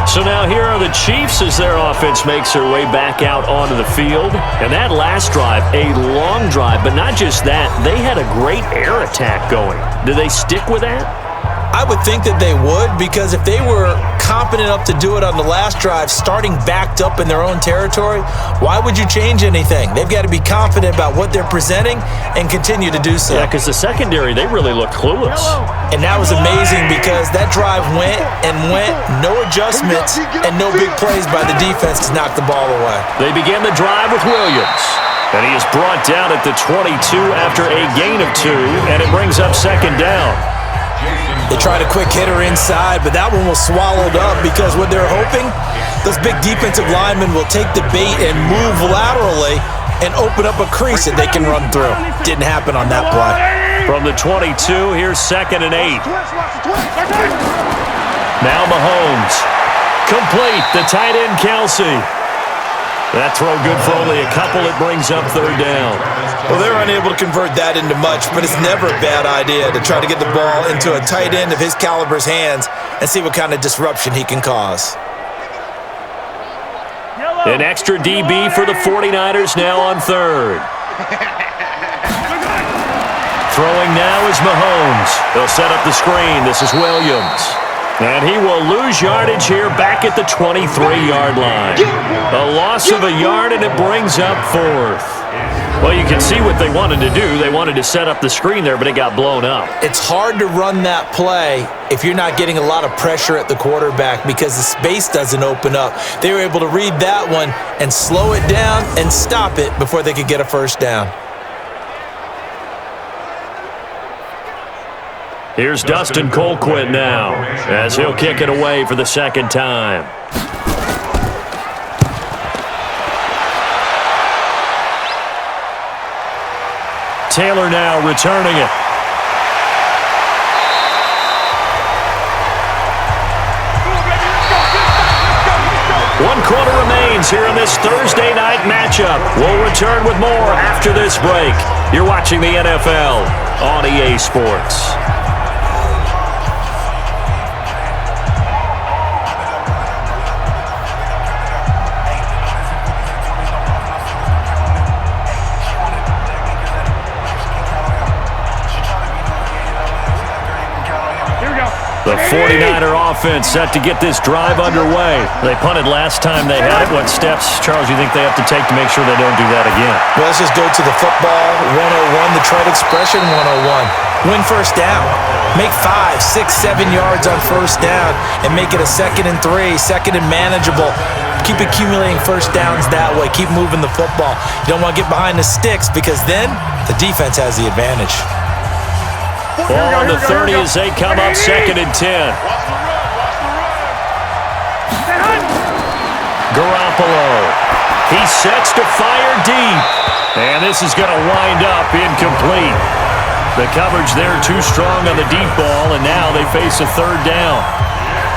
So now here are the Chiefs as their offense makes their way back out onto the field. And that last drive, a long drive, but not just that, they had a great air attack going. Do they stick with that? I would think that they would, because if they were competent enough to do it on the last drive, starting backed up in their own territory, why would you change anything? They've got to be confident about what they're presenting and continue to do so. Yeah, because the secondary, they really look clueless. And that was amazing, because that drive went, no adjustments, and no big plays by the defense to knock the ball away. They begin the drive with Williams. And he is brought down at the 22 after a gain of 2, and it brings up 2nd down. They tried a quick hitter inside, but that one was swallowed up because what they're hoping, those big defensive linemen will take the bait and move laterally and open up a crease that they can run through. Didn't happen on that play. From the 22, here's 2nd and 8. Now Mahomes. Complete. The tight end, Kelsey. That throw good for only a couple. It brings up 3rd down. Well, they're unable to convert that into much, but it's never a bad idea to try to get the ball into a tight end of his caliber's hands and see what kind of disruption he can cause. An extra DB for the 49ers now on 3rd. Throwing now is Mahomes. They'll set up the screen. This is Williams. And he will lose yardage here back at the 23-yard line. A loss of a yard, and it brings up 4th. Well, you can see what they wanted to do. They wanted to set up the screen there, but it got blown up. It's hard to run that play if you're not getting a lot of pressure at the quarterback because the space doesn't open up. They were able to read that one and slow it down and stop it before they could get a 1st down. Here's Dustin Colquitt now as he'll kick it away for the 2nd time. Taylor now returning it. One quarter remains here in this Thursday night matchup. We'll return with more after this break. You're watching the NFL on EA Sports. The 49er offense set to get this drive underway. They punted last time they had it. What steps, Charles, you think they have to take to make sure they don't do that again? Well, let's just go to the football 101, the trade expression 101. Win 1st down. Make 5, 6, 7 yards on 1st down and make it a 2nd and 3, 2nd and manageable. Keep accumulating 1st downs that way. Keep moving the football. You don't want to get behind the sticks because then the defense has the advantage. Ball on the 30 as they come up 2nd and 10. Garoppolo. He sets to fire deep. And this is going to wind up incomplete. The coverage there too strong on the deep ball, and now they face a 3rd down.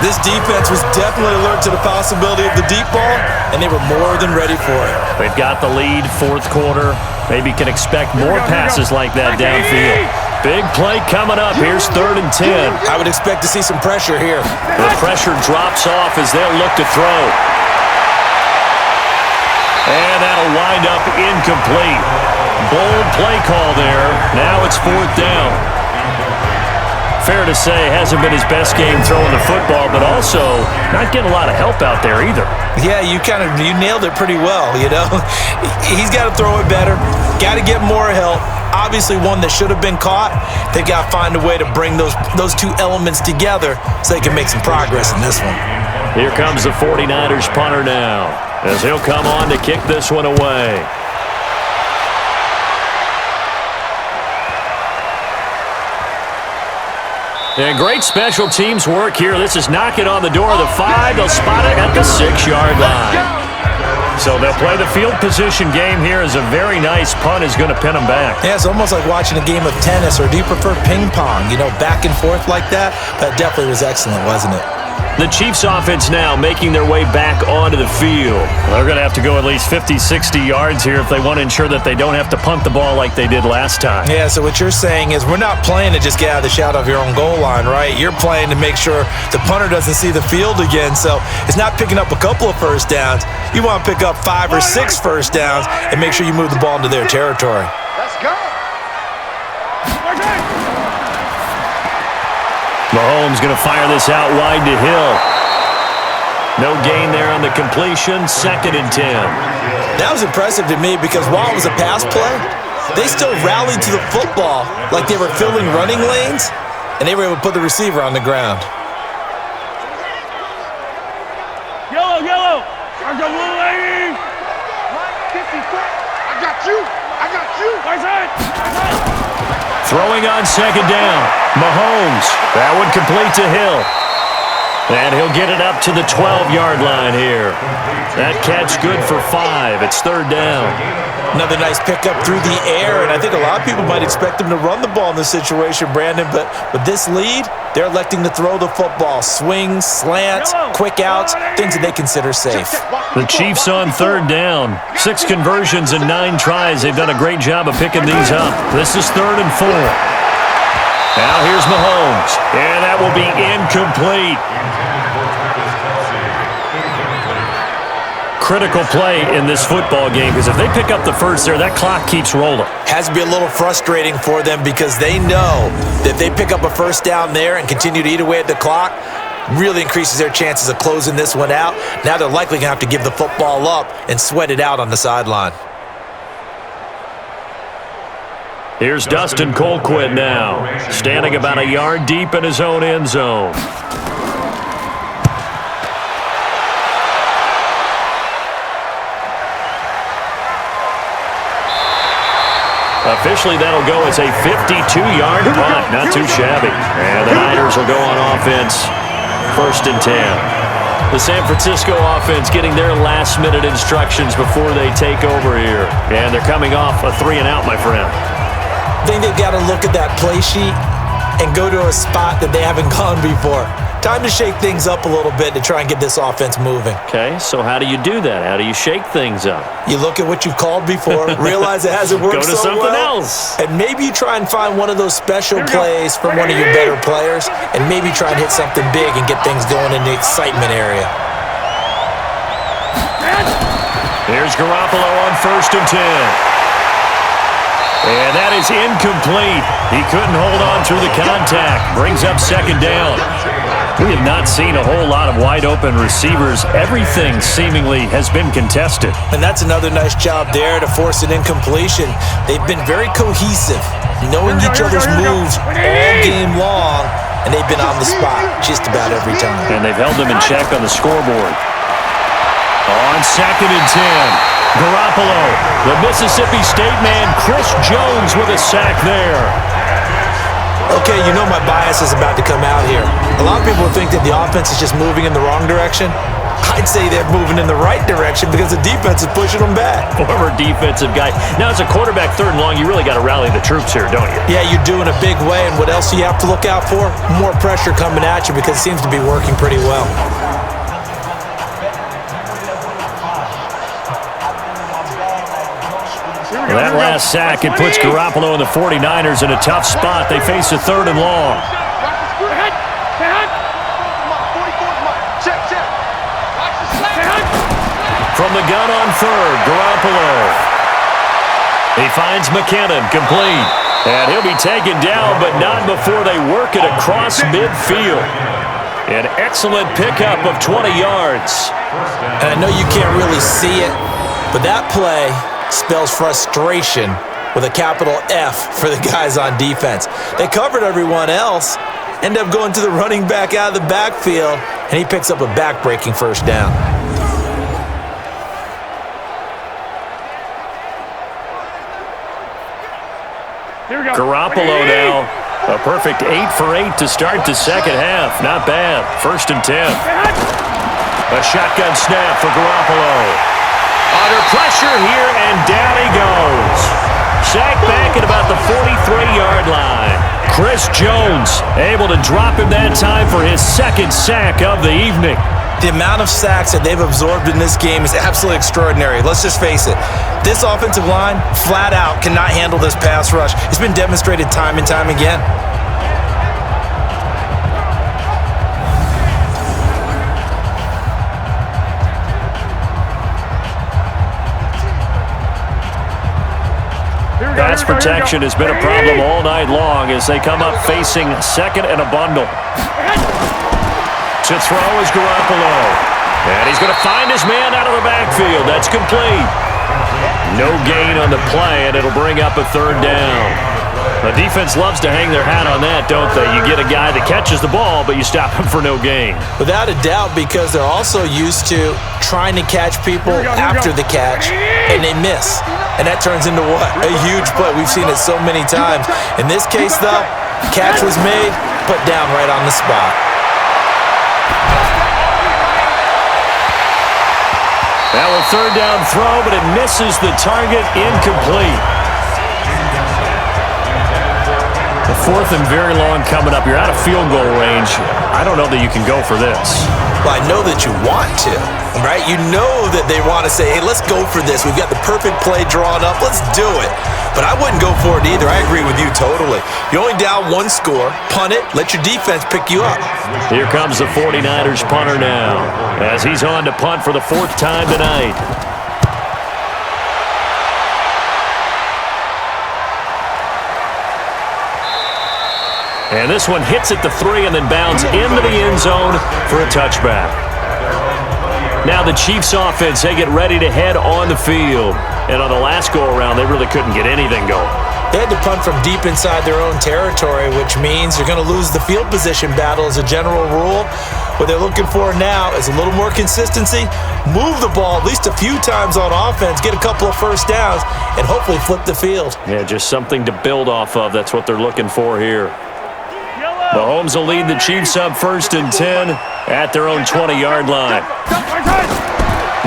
This defense was definitely alert to the possibility of the deep ball, and they were more than ready for it. They've got the lead, 4th quarter. Maybe can expect more passes like that downfield. Big play coming up. Here's 3rd and 10. I would expect to see some pressure here. The pressure drops off as they'll look to throw. And that'll wind up incomplete. Bold play call there. Now it's 4th down. Fair to say, hasn't been his best game throwing the football, but also not getting a lot of help out there either. Yeah, you nailed it pretty well, you know. He's got to throw it better. Got to get more help. Obviously one that should have been caught. They've got to find a way to bring those two elements together so they can make some progress in this one. Here comes the 49ers punter now as he'll come on to kick this one away. And great special teams work here. This is knocking on the door of the 5. They'll spot it at the 6-yard line. So they'll play the field position game here as a very nice punt is going to pin them back. Yeah, it's almost like watching a game of tennis, or do you prefer ping pong? You know, back and forth like that? That definitely was excellent, wasn't it? The Chiefs offense now making their way back onto the field. They're going to have to go at least 50, 60 yards here if they want to ensure that they don't have to punt the ball like they did last time. Yeah, so what you're saying is we're not playing to just get out of the shot of your own goal line, right? You're playing to make sure the punter doesn't see the field again. So it's not picking up a couple of 1st downs. You want to pick up 5 or 6 1st downs and make sure you move the ball into their territory. Let's go. Mahomes going to fire this out wide to Hill. No gain there on the completion. 2nd and 10. That was impressive to me because while it was a pass play, they still rallied to the football like they were filling running lanes, and they were able to put the receiver on the ground. Yellow, yellow. I got blue lady. 54. I got you. I got you. Right side. Throwing on second down. Mahomes. That one complete to Hill. And he'll get it up to the 12-yard line here. That catch good for 5. It's third down. Another nice pickup through the air, and I think a lot of people might expect him to run the ball in this situation, Brandon, but with this lead, they're electing to throw the football. Swings, slants, quick outs, things that they consider safe. The Chiefs on third down. 6 conversions and 9 tries. They've done a great job of picking these up. This is 3rd and 4. Now here's Mahomes, and that will be incomplete. Critical play in this football game, because if they pick up the first there, that clock keeps rolling. Has to be a little frustrating for them because they know that if they pick up a first down there and continue to eat away at the clock, really increases their chances of closing this one out. Now they're likely going to have to give the football up and sweat it out on the sideline. Here's Dustin Colquitt now, standing about a yard deep in his own end zone. Officially, that'll go as a 52-yard punt. Not too shabby. And the Niners will go on offense, 1st and 10. The San Francisco offense getting their last-minute instructions before they take over here. And they're coming off a 3-and-out, my friend. I think they've got to look at that play sheet and go to a spot that they haven't gone before. Time to shake things up a little bit to try and get this offense moving. Okay, so how do you do that? How do you shake things up? You look at what you've called before, realize it hasn't worked Go to so something well, else. and maybe you try and find one of those special plays from one of your better players, and maybe try and hit something big and get things going in the excitement area. Here's Garoppolo on 1st and 10. And that is incomplete. He couldn't hold on through the contact. Brings up second down. We have not seen a whole lot of wide-open receivers. Everything seemingly has been contested. And that's another nice job there to force an incompletion. They've been very cohesive, knowing each other's moves all game long, and they've been on the spot just about every time. And they've held them in check on the scoreboard. On 2nd and 10. Garoppolo, the Mississippi State man, Chris Jones with a sack there. Okay, you know my bias is about to come out here. A lot of people think that the offense is just moving in the wrong direction. I'd say they're moving in the right direction because the defense is pushing them back. Former defensive guy. Now, as a quarterback 3rd and long, you really got to rally the troops here, don't you? Yeah, you're doing a big way, and what else do you have to look out for? More pressure coming at you because it seems to be working pretty well. That last sack, it puts Garoppolo and the 49ers in a tough spot. They face a 3rd and long. From the gun on 3rd, Garoppolo. He finds McKinnon, complete. And he'll be taken down, but not before they work it across midfield. An excellent pickup of 20 yards. And I know you can't really see it, but that play spells frustration with a capital F for the guys on defense. They covered everyone else, end up going to the running back out of the backfield, and he picks up a back-breaking 1st down. Garoppolo now, a perfect 8 for 8 to start the second half. Not bad. 1st and 10. A shotgun snap for Garoppolo. Under pressure here, and down he goes. Sacked back at about the 43-yard line. Chris Jones able to drop him that time for his 2nd sack of the evening. The amount of sacks that they've absorbed in this game is absolutely extraordinary. Let's just face it. This offensive line, flat out, cannot handle this pass rush. It's been demonstrated time and time again. Pass protection has been a problem all night long as they come up facing 2nd and a bundle. To throw is Garoppolo. And he's going to find his man out of the backfield. That's complete. No gain on the play, and it'll bring up a 3rd down. The defense loves to hang their hat on that, don't they? You get a guy that catches the ball, but you stop him for no gain. Without a doubt, because they're also used to trying to catch people after the catch, and they miss. and that turns into what? A huge play. We've seen it so many times. In this case, though, catch was made, put down right on the spot. Now a third down throw, but it misses the target, incomplete. The fourth and very long coming up. You're out of field goal range. I don't know that you can go for this. Well, I know that you want to, right? You know that they want to say, hey, let's go for this. We've got the perfect play drawn up. Let's do it. But I wouldn't go for it either. I agree with you totally. You're only down one score. Punt it. Let your defense pick you up. Here comes the 49ers punter now as he's on to punt for the fourth time tonight. And this one hits at the 3 and then bounds into the end zone for a touchback. Now the Chiefs offense, they get ready to head on the field. And on the last go-around, they really couldn't get anything going. They had to punt from deep inside their own territory, which means you're going to lose the field position battle as a general rule. What they're looking for now is a little more consistency, move the ball at least a few times on offense, get a couple of first downs, and hopefully flip the field. Yeah, just something to build off of. That's what they're looking for here. Mahomes will lead the Chiefs up 1st and 10 at their own 20-yard line.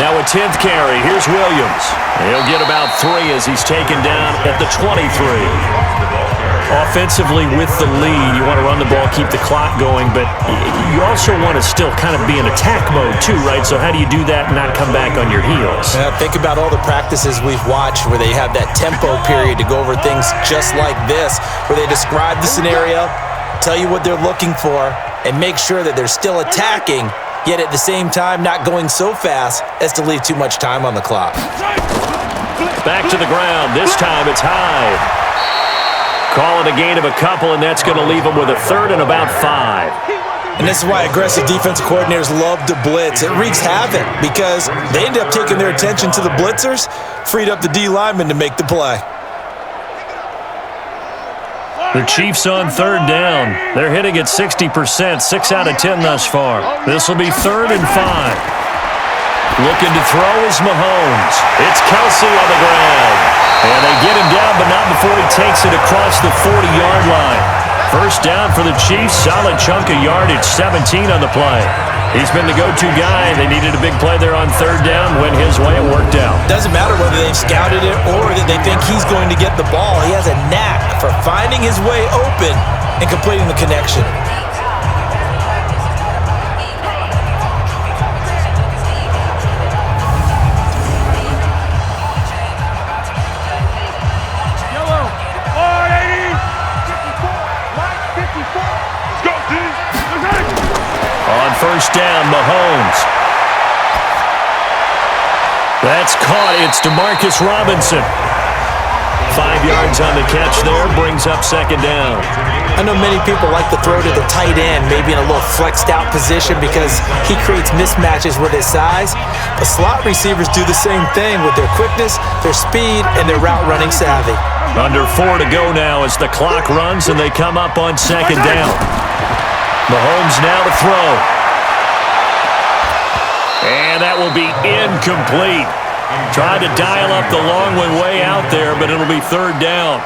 Now a 10th carry. Here's Williams. He'll get about 3 as he's taken down at the 23. Offensively with the lead, you want to run the ball, keep the clock going, but you also want to still kind of be in attack mode too, right? So how do you do that and not come back on your heels? Think about all the practices we've watched where they have that tempo period to go over things just like this, where they describe the scenario, tell you what they're looking for, and make sure that they're still attacking, yet at the same time not going so fast as to leave too much time on the clock. Back to the ground. This time it's high. Call it a gain of a couple, and that's going to leave them with a 3rd and about 5. And this is why aggressive defensive coordinators love to blitz. It wreaks havoc because they end up taking their attention to the blitzers, freed up the D lineman to make the play. The Chiefs on 3rd down. They're hitting at 60%, 6 out of 10 thus far. This will be 3rd and 5. Looking to throw is Mahomes. It's Kelsey on the ground. And they get him down, but not before he takes it across the 40-yard line. First down for the Chiefs. Solid chunk of yardage, 17 on the play. He's been the go-to guy. They needed a big play there on 3rd down. Went his way. It worked out. Doesn't matter whether they've scouted it or that they think he's going to get the ball. He has a knack for finding his way open and completing the connection. On 1st down, Mahomes. That's caught. It's DeMarcus Robinson. 5 yards on the catch there, brings up 2nd down. I know many people like to throw to the tight end, maybe in a little flexed out position because he creates mismatches with his size. But slot receivers do the same thing with their quickness, their speed, and their route running savvy. Under 4 to go now as the clock runs and they come up on 2nd down. Mahomes now to throw. And that will be incomplete. Tried to dial up the long one way out there, but it'll be 3rd down.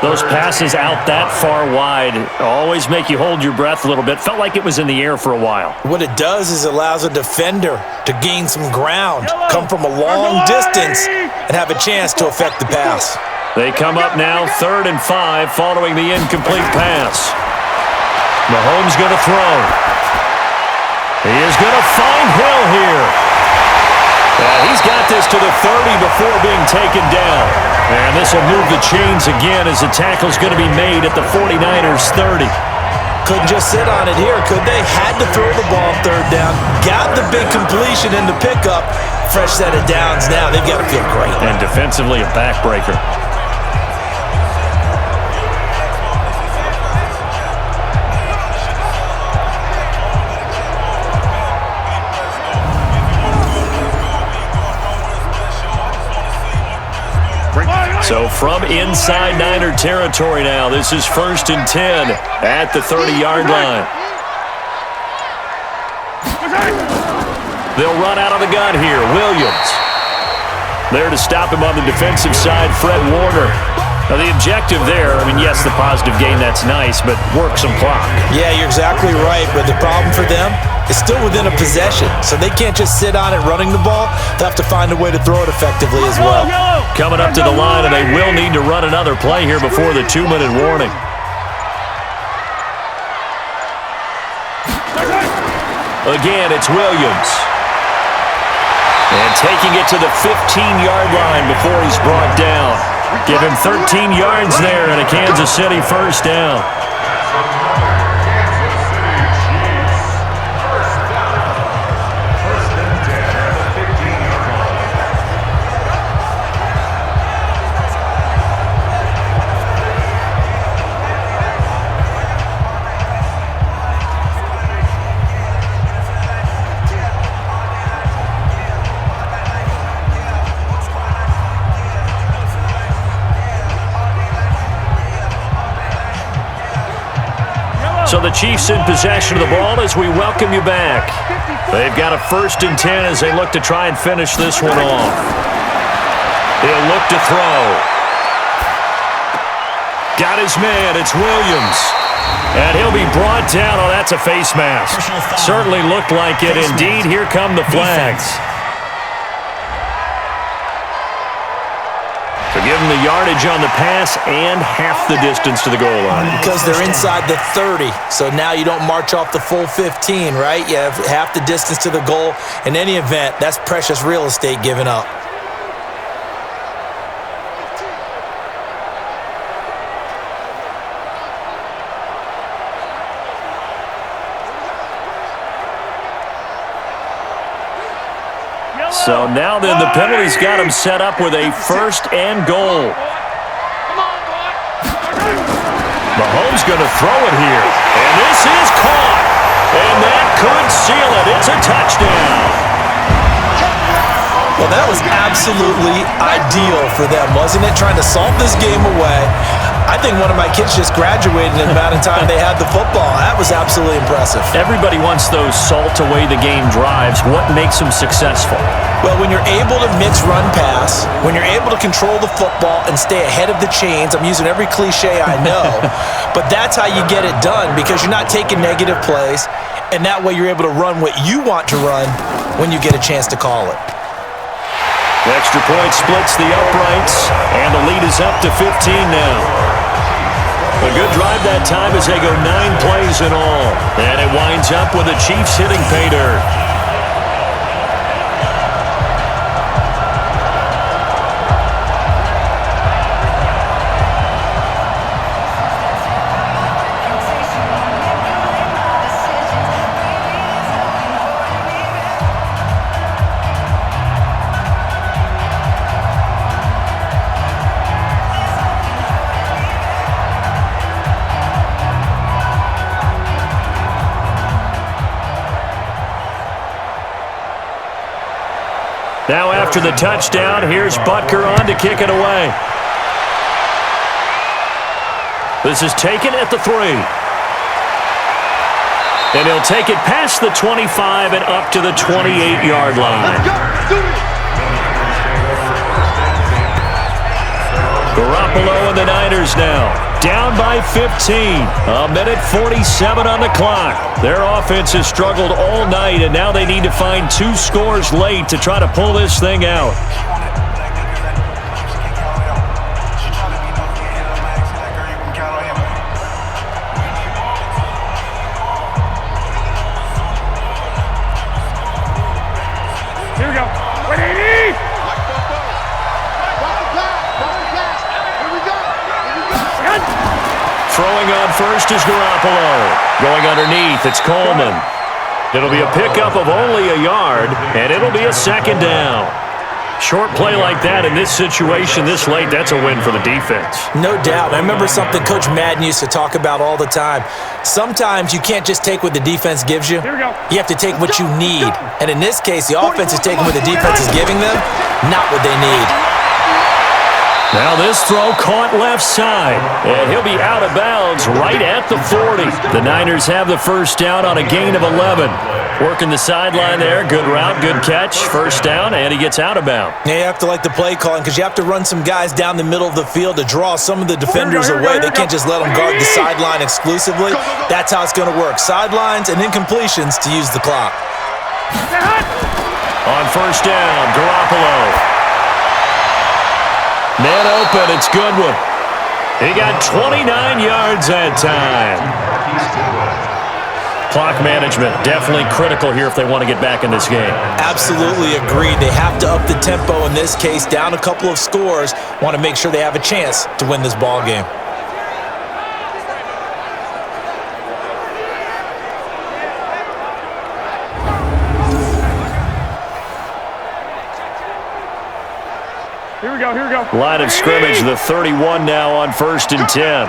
Those passes out that far wide always make you hold your breath a little bit. Felt like it was in the air for a while. What it does is it allows a defender to gain some ground, come from a long distance, and have a chance to affect the pass. They come up now 3rd and 5 following the incomplete pass. Mahomes going to throw. He is going to find Hill here. He's got this to the 30 before being taken down. And this will move the chains again as the tackle's going to be made at the 49ers 30. Couldn't just sit on it here, could they? Had to throw the ball 3rd down. Got the big completion in the pickup. Fresh set of downs now. They've got to feel great. And defensively a backbreaker. So from inside Niner territory now, this is 1st and 10 at the 30-yard line. They'll run out of the gun here. Williams. There to stop him on the defensive side, Fred Warner. Now, the objective there, I mean, yes, the positive gain, that's nice, but work some clock. Yeah, you're exactly right, but the problem for them is still within a possession, so they can't just sit on it running the ball. They'll have to find a way to throw it effectively as well. Coming up to the line, and they will need to run another play here before the 2-minute warning. Again, it's Williams. And taking it to the 15-yard line before he's brought down. Give him 13 yards there and a Kansas City first down. So the Chiefs in possession of the ball as we welcome you back. They've got a 1st and 10 as they look to try and finish this one off. He'll look to throw. Got his man. It's Williams. And he'll be brought down. Oh, that's a face mask. Certainly looked like it. Indeed, here come the flags. So give them the yardage on the pass and half the distance to the goal line. Because they're inside the 30, so now you don't march off the full 15, right? You have half the distance to the goal. In any event, that's precious real estate given up. So now then the penalty's got him set up with a 1st and goal. Mahomes going to throw it here. And this is caught. And that could seal it. It's a touchdown. Well, that was absolutely ideal for them, wasn't it? Trying to salt this game away. I think one of my kids just graduated in the amount of time they had the football. That was absolutely impressive. Everybody wants those salt away the game drives. What makes them successful? Well, when you're able to mix run pass, when you're able to control the football and stay ahead of the chains, I'm using every cliche I know, but that's how you get it done because you're not taking negative plays, and that way you're able to run what you want to run when you get a chance to call it. The extra point splits the uprights, and the lead is up to 15 now. A good drive that time as they go 9 plays in all, and it winds up with the Chiefs hitting pay dirt. Now after the touchdown, here's Butker on to kick it away. This is taken at the 3. And he'll take it past the 25 and up to the 28-yard line. Garoppolo and the Niners now. Down by 15. A minute 47 on the clock. Their offense has struggled all night, and now they need to find 2 scores late to try to pull this thing out. Here we go. 180! Throwing on first is Garoppolo. Going underneath, it's Coleman. It'll be a pickup of only a yard, and it'll be a 2nd down. Short play like that in this situation this late, that's a win for the defense. No doubt. I remember something Coach Madden used to talk about all the time. Sometimes you can't just take what the defense gives you. You have to take what you need. And in this case, the offense is taking what the defense is giving them, not what they need. Now this throw caught left side, and he'll be out of bounds right at the 40. The Niners have the first down on a gain of 11. Working the sideline there. Good route, good catch. First down, and he gets out of bounds. Yeah, you have to like the play calling because you have to run some guys down the middle of the field to draw some of the defenders away. They can't just let them guard the sideline exclusively. That's how it's going to work. Sidelines and incompletions to use the clock. On first down, Garoppolo. Man open, it's Goodwin. He got 29 yards that time. Clock management definitely critical here if they want to get back in this game. Absolutely agreed. They have to up the tempo in this case, down a couple of scores. Want to make sure they have a chance to win this ball game. Here we go, here we go. Line of scrimmage, the 31 now on 1st and 10.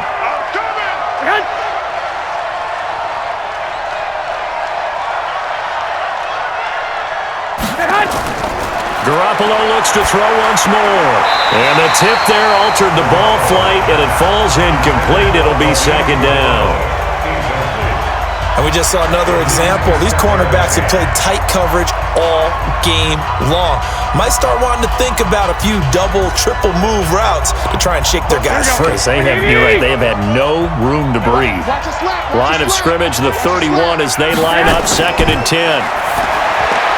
Garoppolo looks to throw once more. And the tip there altered the ball flight, and it falls incomplete. It'll be second down. And we just saw another example. These cornerbacks have played tight coverage all game long. Might start wanting to think about a few double, triple move routes to try and shake their guys free. You're right, they have had no room to breathe. Line of scrimmage, the 31 as they line up 2nd and 10.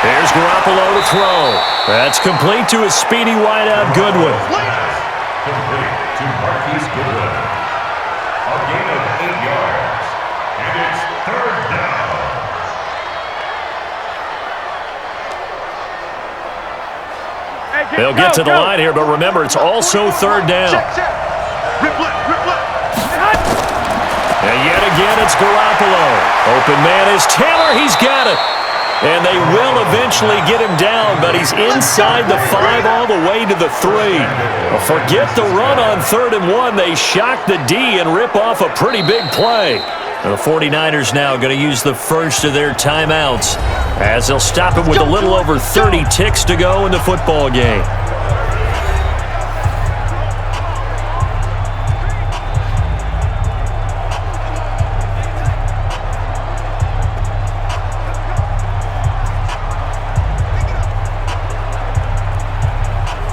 There's Garoppolo to throw. That's complete to a speedy wideout Goodwin. Complete to Marquise Goodwin. A gain of 8 yards. And it's 3rd down. They'll get to the line here, but remember, it's also 3rd down. Rip left. And yet again, it's Garoppolo. Open man is Taylor. He's got it. And they will eventually get him down, but he's inside the 5 all the way to the 3. Well, forget the run on 3rd and 1. They shock the D and rip off a pretty big play. And the 49ers now going to use the first of their timeouts as they'll stop it with a little over 30 ticks to go in the football game.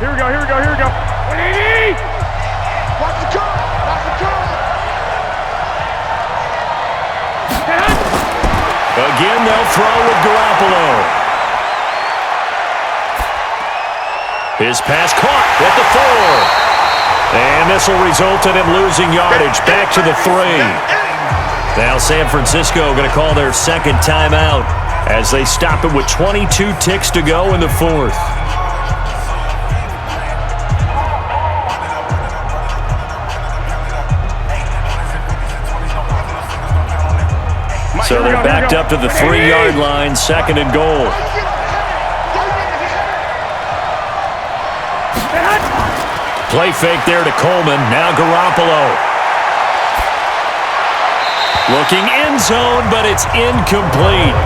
Here we go, here we go, here we go. 180! Watch the curve. Watch the curve. Again, they'll throw with Garoppolo. His pass caught at the 4. And this will result in him losing yardage back to the 3. Now San Francisco going to call their 2nd timeout as they stop it with 22 ticks to go in the 4th. So they're backed up to the 3-yard line, 2nd and goal. Play fake there to Coleman. Now Garoppolo. Looking end zone, but it's incomplete.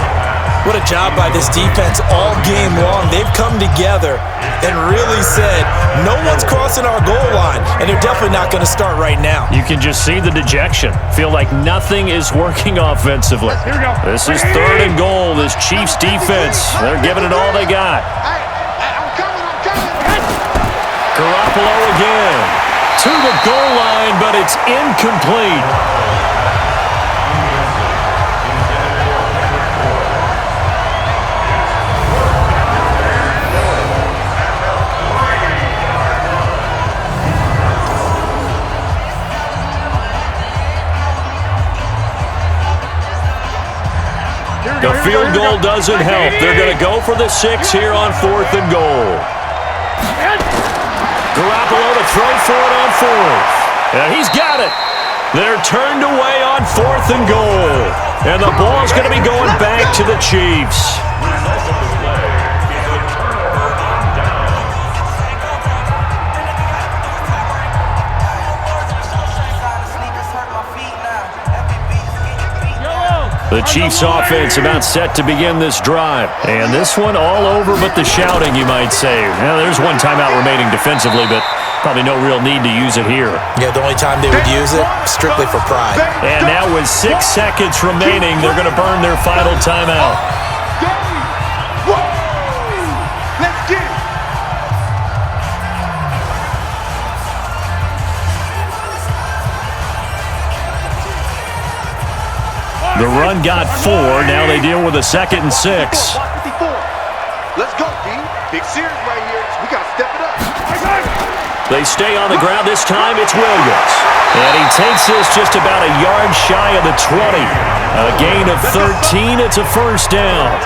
What a job by this defense all game long. They've come together and really said, no one's crossing our goal line, and they're definitely not going to start right now. You can just see the dejection. Feel like nothing is working offensively. Here we go. This is 3rd and goal. This Chiefs defense, they're giving it all they got. I'm coming. Garoppolo again. To the goal line, but it's incomplete. The field goal doesn't help. They're going to go for the 6 here on 4th and goal. Garoppolo to throw for it on 4th. And he's got it. They're turned away on 4th and goal. And the ball's going to be going back to the Chiefs. The Chiefs offense about set to begin this drive. And this one all over but the shouting, you might say. Now, there's one timeout remaining defensively, but probably no real need to use it here. Yeah, the only time they would use it, strictly for pride. And now with 6 seconds remaining, they're going to burn their final timeout. Let's get it. The run got 4. Now they deal with a 2nd and 6. Let's go, D. Big series right here. We got to step it up. They stay on the ground. This time it's Williams. And he takes this just about a yard shy of the 20. A gain of 13. It's a first down.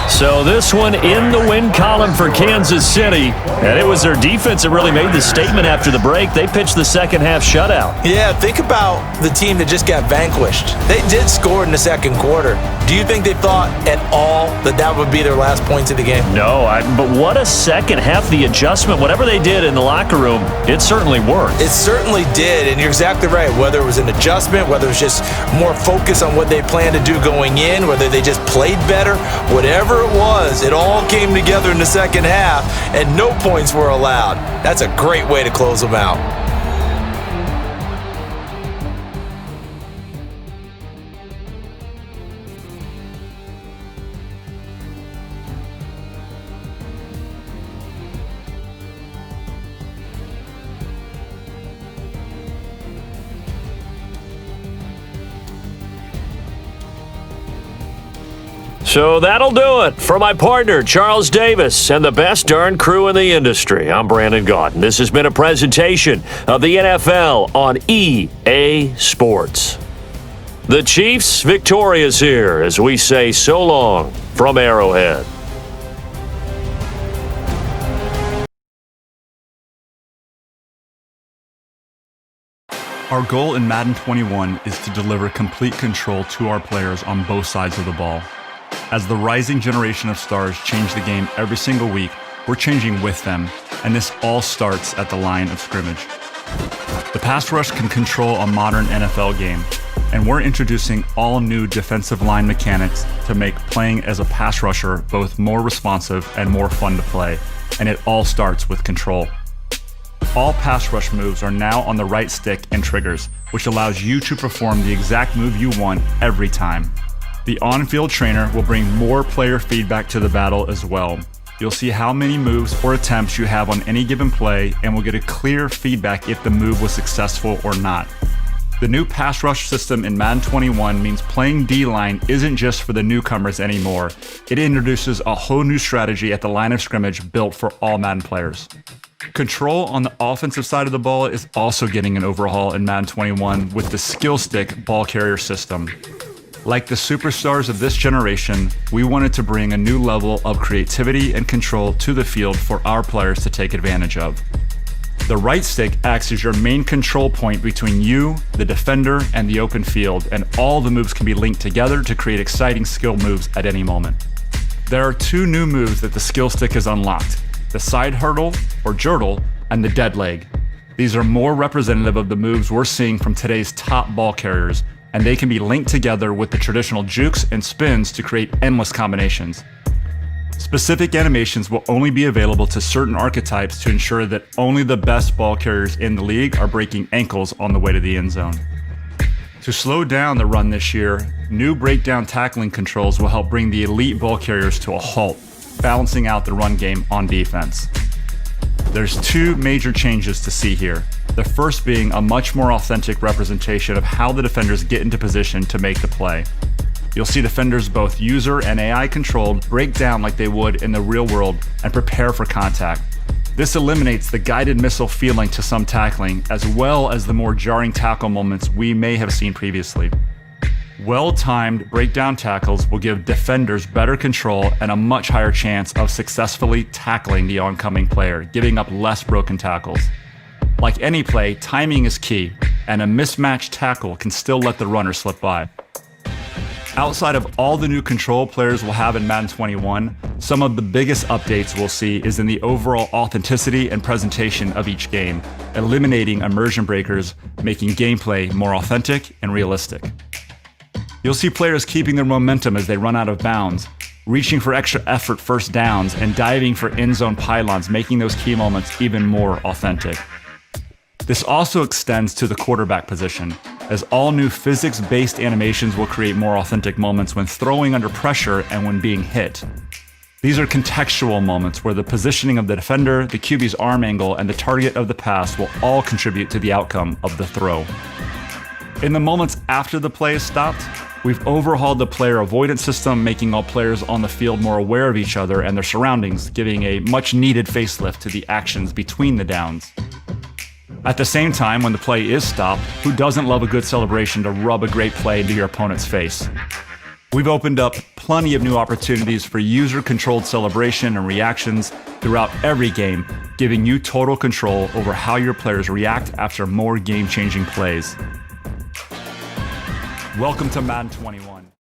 So this one in the win column for Kansas City. And it was their defense that really made the statement after the break. They pitched the second half shutout. Yeah, think about the team that just got vanquished. They did score in the second quarter. Do you think they thought at all that that would be their last points of the game? No, but what a second half. The adjustment, whatever they did in the locker room, it certainly worked. It certainly did, and you're exactly right. Whether it was an adjustment, whether it was just more focus on what they planned to do going in, whether they just played better, whatever it was, it all came together in the second half, and no points were allowed. That's a great way to close them out. So that'll do it. For my partner, Charles Davis, and the best darn crew in the industry, I'm Brandon Gaudin. This has been a presentation of the NFL on EA Sports. The Chiefs victorious here as we say so long from Arrowhead. Our goal in Madden 21 is to deliver complete control to our players on both sides of the ball. As the rising generation of stars change the game every single week, we're changing with them, and this all starts at the line of scrimmage. The pass rush can control a modern NFL game, and we're introducing all new defensive line mechanics to make playing as a pass rusher both more responsive and more fun to play, and it all starts with control. All pass rush moves are now on the right stick and triggers, which allows you to perform the exact move you want every time. The on-field trainer will bring more player feedback to the battle as well. You'll see how many moves or attempts you have on any given play, and will get a clear feedback if the move was successful or not. The new pass rush system in Madden 21 means playing D-line isn't just for the newcomers anymore. It introduces a whole new strategy at the line of scrimmage built for all Madden players. Control on the offensive side of the ball is also getting an overhaul in Madden 21 with the skill stick ball carrier system. Like the superstars of this generation, we wanted to bring a new level of creativity and control to the field for our players to take advantage of. The right stick acts as your main control point between you, the defender, and the open field, and all the moves can be linked together to create exciting skill moves at any moment. There are 2 new moves that the skill stick has unlocked: the side hurdle, or jertle, and the dead leg. These are more representative of the moves we're seeing from today's top ball carriers, and they can be linked together with the traditional jukes and spins to create endless combinations. Specific animations will only be available to certain archetypes to ensure that only the best ball carriers in the league are breaking ankles on the way to the end zone. To slow down the run this year, new breakdown tackling controls will help bring the elite ball carriers to a halt, balancing out the run game on defense. There's 2 major changes to see here. The first being a much more authentic representation of how the defenders get into position to make the play. You'll see defenders, both user and AI controlled, break down like they would in the real world and prepare for contact. This eliminates the guided missile feeling to some tackling, as well as the more jarring tackle moments we may have seen previously. Well-timed breakdown tackles will give defenders better control and a much higher chance of successfully tackling the oncoming player, giving up less broken tackles. Like any play, timing is key, and a mismatched tackle can still let the runner slip by. Outside of all the new control players will have in Madden 21, some of the biggest updates we'll see is in the overall authenticity and presentation of each game, eliminating immersion breakers, making gameplay more authentic and realistic. You'll see players keeping their momentum as they run out of bounds, reaching for extra effort first downs, and diving for end zone pylons, making those key moments even more authentic. This also extends to the quarterback position, as all new physics-based animations will create more authentic moments when throwing under pressure and when being hit. These are contextual moments where the positioning of the defender, the QB's arm angle, and the target of the pass will all contribute to the outcome of the throw. In the moments after the play is stopped, we've overhauled the player avoidance system, making all players on the field more aware of each other and their surroundings, giving a much-needed facelift to the actions between the downs. At the same time, when the play is stopped, who doesn't love a good celebration to rub a great play into your opponent's face? We've opened up plenty of new opportunities for user-controlled celebration and reactions throughout every game, giving you total control over how your players react after more game-changing plays. Welcome to Madden 21.